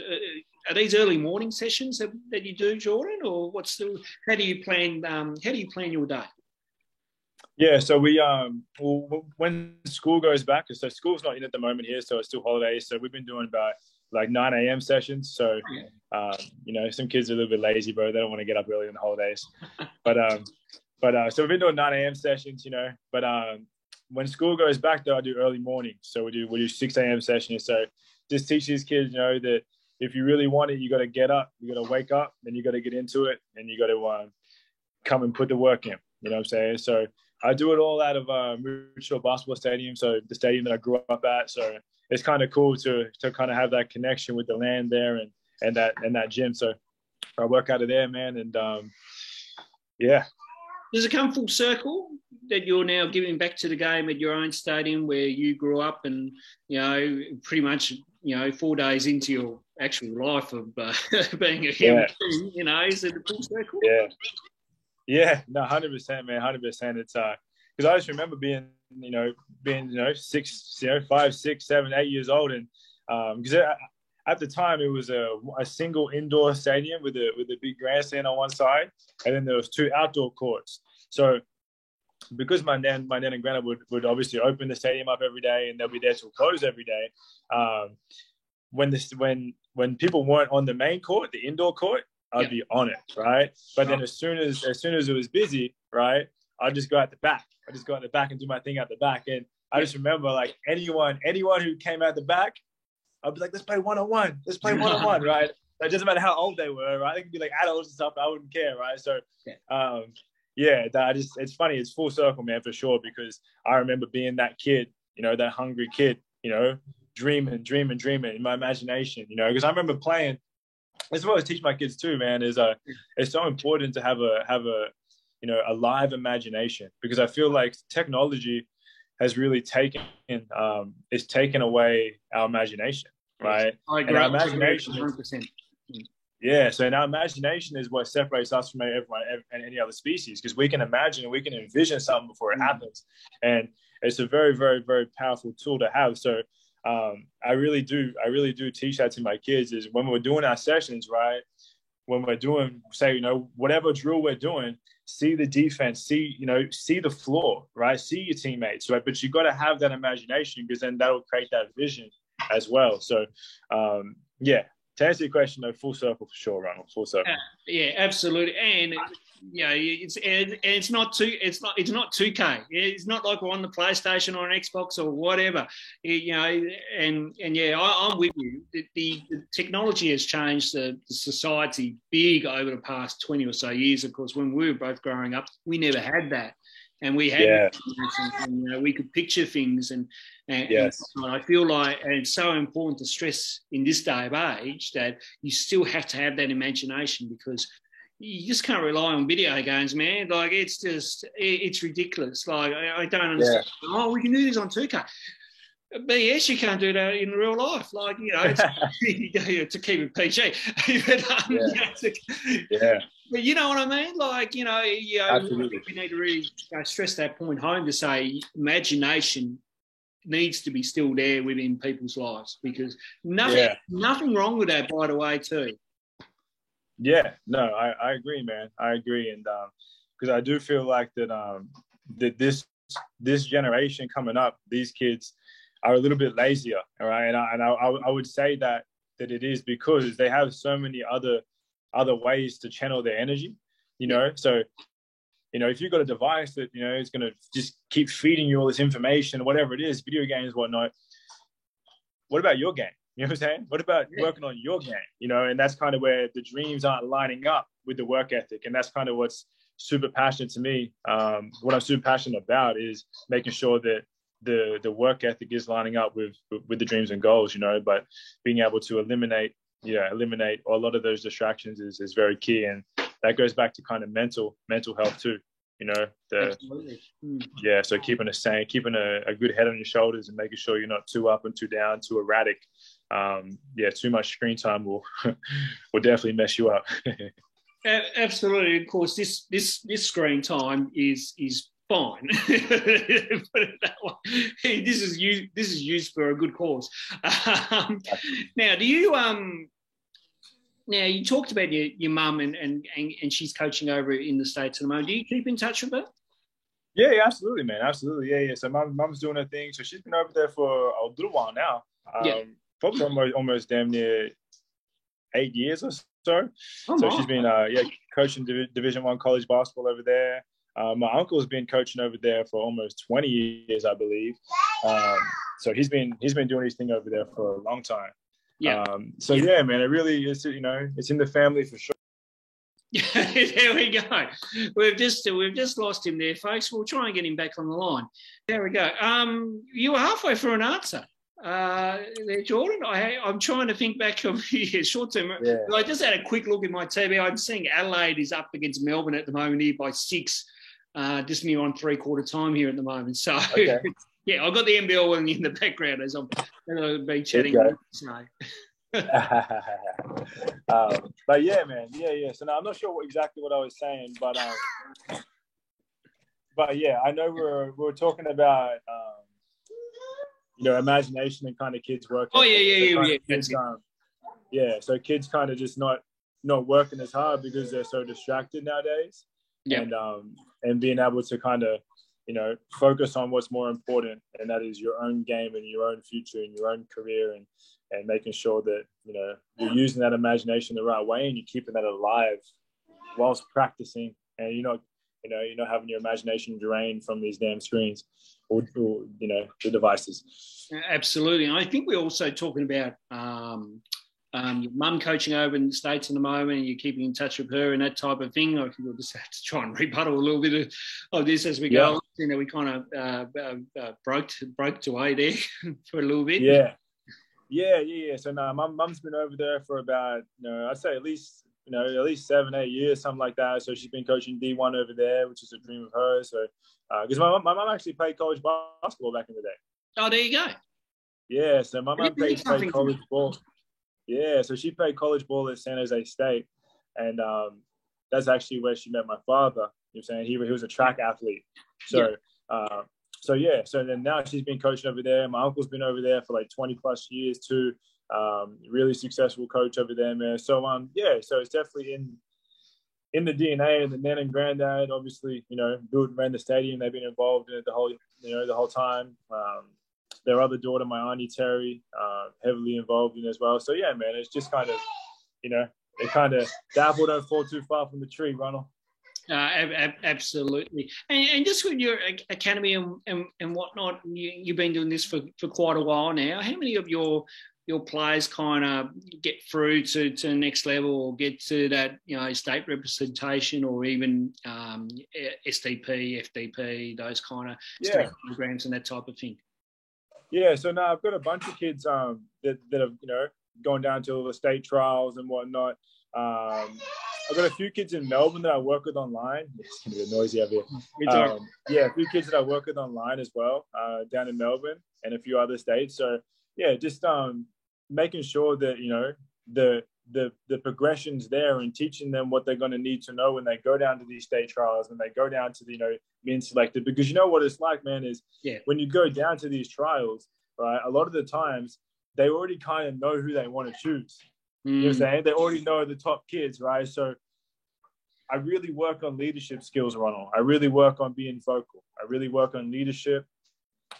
Are these early morning sessions that you do, Jordan, or how do you plan your day? Yeah, so we when school goes back, so school's not in at the moment here, so it's still holidays. So we've been doing about like 9 a.m. sessions. So some kids are a little bit lazy, bro. They don't want to get up early on the holidays. But so we've been doing 9 a.m. sessions, But when school goes back, though, I do early morning. So we do 6 a.m. sessions. So just teach these kids, that if you really want it, you got to get up, you got to wake up, and you got to get into it, and you got to come and put the work in. You know what I'm saying? So I do it all out of Maroochydore Basketball Stadium, so the stadium that I grew up at. So it's kind of cool to kind of have that connection with the land there and that gym. So I work out of there, man, and Does it come full circle that you're now giving back to the game at your own stadium where you grew up and, pretty much 4 days into your actual life of being a human being, is it a full circle? No, 100%, man, 100%. It's because I just remember being 5, 6, 7, 8 years old, and because at the time it was a single indoor stadium with a big grandstand on one side, and then there was 2 outdoor courts. So because my nan and granny would obviously open the stadium up every day, and they'll be there till close every day. When people weren't on the main court, the indoor court, I'd be on it, right? But then as soon as it was busy, right, I'd just go out the back. I just go out the back and do my thing out the back. And I just remember, like, anyone who came out the back, I'd be like, let's play one-on-one. Let's play one-on-one, right? It doesn't matter how old they were, right? They could be like adults and stuff. I wouldn't care, right? So, it's funny. It's full circle, man, for sure. Because I remember being that kid, that hungry kid, dreaming in my imagination, because I remember playing. That's what I teach my kids too, man. Is it's so important to have a live imagination, because I feel like technology has really taken away our imagination, right? I agree. And our imagination 100%. So our imagination is what separates us from everyone and any other species, because we can imagine and we can envision something before it happens, and it's a very, very, very powerful tool to have. So I really do teach that to my kids, is when we're doing our sessions, right? When we're doing, say, whatever drill we're doing, see the defense, see the floor, right? See your teammates, right? But you got to have that imagination, because then that'll create that vision as well. So, to answer your question, though, full circle for sure, Ronald. Full circle. Yeah, absolutely. And it's not 2K. It's not like we're on the PlayStation or an Xbox or whatever. I'm with you. The technology has changed the society big over the past 20 or so years. Of course, when we were both growing up, we never had that. And we had, we could picture things, and I feel like, and it's so important to stress in this day of age that you still have to have that imagination, because you just can't rely on video games, man. Like, it's ridiculous. Like, I don't understand. Oh, we can do this on 2K. BS, you can't do that in real life. Like, to keep it PG. But you know what I mean? Like, Absolutely. We need to really stress that point home, to say imagination needs to be still there within people's lives, because nothing wrong with that, by the way, too. Yeah, no, I agree, man. I agree. And because I do feel like that this generation coming up, these kids are a little bit lazier, all right? And I would say that it is because they have so many other ways to channel their energy, So, if you've got a device that, is going to just keep feeding you all this information, whatever it is, video games, whatnot, what about your game? You know what I'm saying? What about working on your game? And that's kind of where the dreams aren't lining up with the work ethic. And that's kind of what's super passionate to me. What I'm super passionate about is making sure that the work ethic is lining up with the dreams and goals, but being able to eliminate a lot of those distractions is very key. And that goes back to kind of mental health too. So keeping a good head on your shoulders and making sure you're not too up and too down, too erratic. Too much screen time will definitely mess you up. Absolutely. Of course, this screen time is fine. Put it that way. This is used for a good cause. Now, do you Now, you talked about your mum and she's coaching over in the States at the moment. Do you keep in touch with her? Yeah, absolutely, man. Absolutely. Yeah. So mum's doing her thing. So she's been over there for a little while now. Probably almost damn near 8 years or so. So she's been coaching Division I college basketball over there. My uncle's been coaching over there for almost 20 years, I believe. So he's been doing his thing over there for a long time. Yeah. Yeah, man, it really is. It's in the family for sure. There we go. We've just lost him there, folks. We'll try and get him back on the line. There we go. You were halfway through an answer. There, Jordan. I'm trying to think back of short term. Yeah. I just had a quick look at my TV. I'm seeing Adelaide is up against Melbourne at the moment here by 6. Just near on 3/4 time here at the moment. So Yeah, I've got the NBL one in the background as I'm be chatting. So. But yeah, man, yeah. So now I'm not sure exactly what I was saying, but yeah, I know we're talking about imagination and kind of kids working. Oh yeah. Kids, so kids kind of just not working as hard because they're so distracted nowadays. Yep. And being able to kind of focus on what's more important, and that is your own game and your own future and your own career, and making sure that you're using that imagination the right way and you're keeping that alive whilst practicing, and you're not having your imagination drained from these damn screens or the devices. Absolutely. And I think we're also talking about your mum coaching over in the States at the moment, and you're keeping in touch with her and that type of thing. I think we'll just have to try and rebuttal a little bit of this as we go. We kind of broke away there for a little bit. Yeah. So now mum's been over there for about, I'd say at least 7-8 years, something like that. So she's been coaching D1 over there, which is a dream of hers. So, because my mum actually played college basketball back in the day. Oh, there you go. Yeah, so my mum played college ball. Yeah, so she played college ball at San Jose State, and that's actually where she met my father. You know what I'm saying? He was a track athlete. So, so then now she's been coaching over there. My uncle's been over there for like 20 plus years too. Really successful coach over there, man. So so it's definitely in the DNA. And the nan and granddad, obviously, built and ran the stadium. They've been involved in it the whole time. Their other daughter, my auntie Terry, heavily involved in it as well. So yeah, man, it's just kind of, it kind of, the apple don't fall too far from the tree, Ronald. Absolutely. And just with your academy and whatnot, you've been doing this for quite a while now. How many of your players kind of get through to the next level or get to that, state representation or even SDP, FDP, those kind of state programs and that type of thing? Yeah, so now I've got a bunch of kids that have, gone down to all the state trials and whatnot. I've got a few kids in Melbourne that I work with online. It's going to be noisy over here. A few kids that I work with online as well, down in Melbourne and a few other states. So, yeah, just making sure that, the progression's there and teaching them what they're going to need to know when they go down to these state trials, when they go down to the, being selected. Because you know what it's like, man, is when you go down to these trials, right, a lot of the times they already kind of know who they want to choose. You know what I'm saying? They already know the top kids, right? So I really work on leadership skills, Ronald. I really work on being vocal. I really work on leadership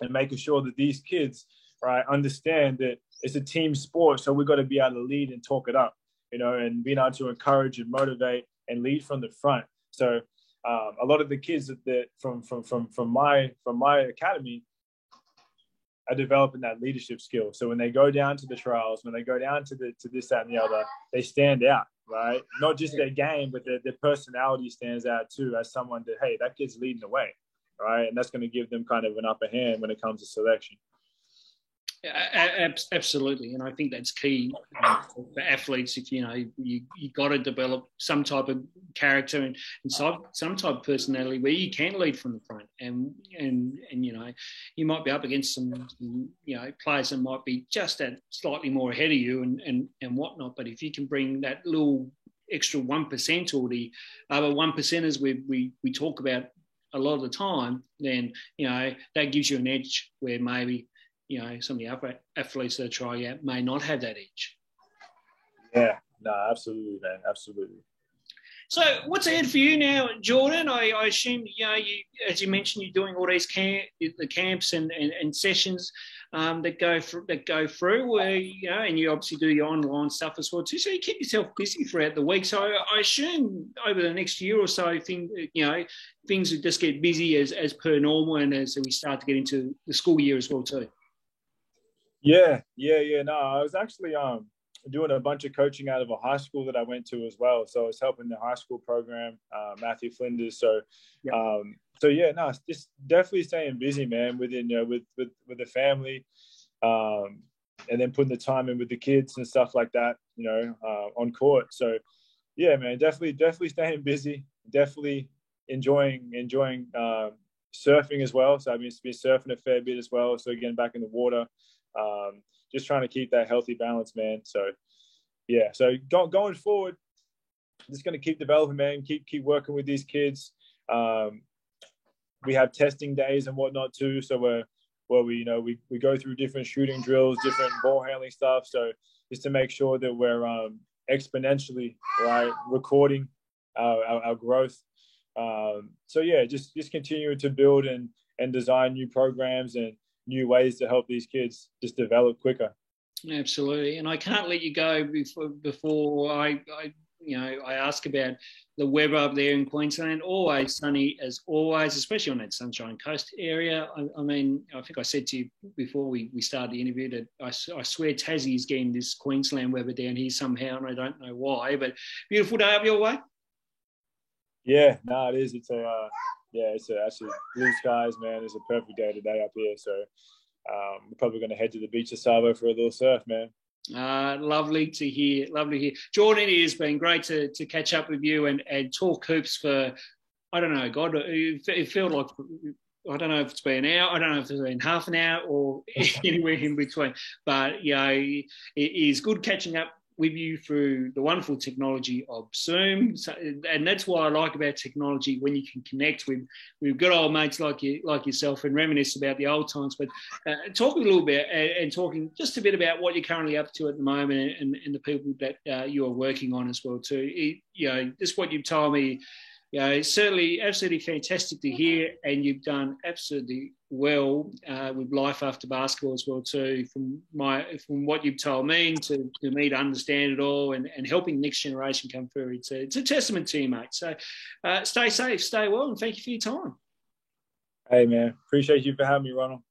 and making sure that these kids, right, understand that it's a team sport. So we've got to be able to lead and talk it up, and being able to encourage and motivate and lead from the front. So a lot of the kids that from my academy are developing that leadership skill. So when they go down to the trials, when they go down to this, that, and the other, they stand out, right? Not just their game, but their personality stands out too, as someone that, hey, that kid's leading the way, right? And that's going to give them kind of an upper hand when it comes to selection. Absolutely, and I think that's key for athletes. If you got to develop some type of character and some type of personality where you can lead from the front, and you might be up against some players that might be just that slightly more ahead of you and whatnot. But if you can bring that little extra 1% or the other 1%ers we talk about a lot of the time, then that gives you an edge where maybe some of the other athletes that are trying out may not have that edge. Yeah, no, absolutely, man, absolutely. So, what's ahead for you now, Jordan? I assume you, as you mentioned, you're doing all these the camps and sessions that go through, where and you obviously do your online stuff as well too. So you keep yourself busy throughout the week. So I assume over the next year or so, things will just get busy as per normal, and as we start to get into the school year as well too. Yeah. No, I was actually doing a bunch of coaching out of a high school that I went to as well. So I was helping the high school program, Matthew Flinders. So, just definitely staying busy, man, with the family, and then putting the time in with the kids and stuff like that, on court. So, yeah, man, definitely staying busy. Definitely enjoying surfing as well. So I've been surfing a fair bit as well. So again, back in the water, just trying to keep that healthy balance, man. So yeah, so going forward, just going to keep developing, man. Keep working with these kids. We have testing days and whatnot too. So we go through different shooting drills, different ball handling stuff. So just to make sure that we're exponentially recording our growth. So yeah, just continuing to build and design new programs and new ways to help these kids just develop quicker. Absolutely, and I can't let you go before I ask about the weather up there in Queensland. Always sunny as always, especially on that Sunshine Coast area. I mean, I think I said to you before we started the interview that I swear Tassie is getting this Queensland weather down here somehow, and I don't know why. But beautiful day up your way. Yeah, no, it is. It's actually blue skies, man. It's a perfect day today up here. So we're probably going to head to the beach of Savo for a little surf, man. Lovely to hear. Jordan, it has been great to catch up with you and talk hoops for, I don't know, God, it felt like, I don't know if it's been an hour, I don't know if it's been half an hour or anywhere in between. But, it is good catching up with you through the wonderful technology of Zoom. So, and that's what I like about technology, when you can connect with good old mates like yourself and reminisce about the old times. But talk a little bit and talking just a bit about what you're currently up to at the moment and the people that you are working on as well too. Just what you've told me, it's certainly absolutely fantastic to hear, and you've done absolutely well with life after basketball as well too. From what you've told me to me to understand it all and helping next generation come through, it's a testament to you, mate. So stay safe, stay well, and thank you for your time. Hey man, appreciate you for having me, Ronald.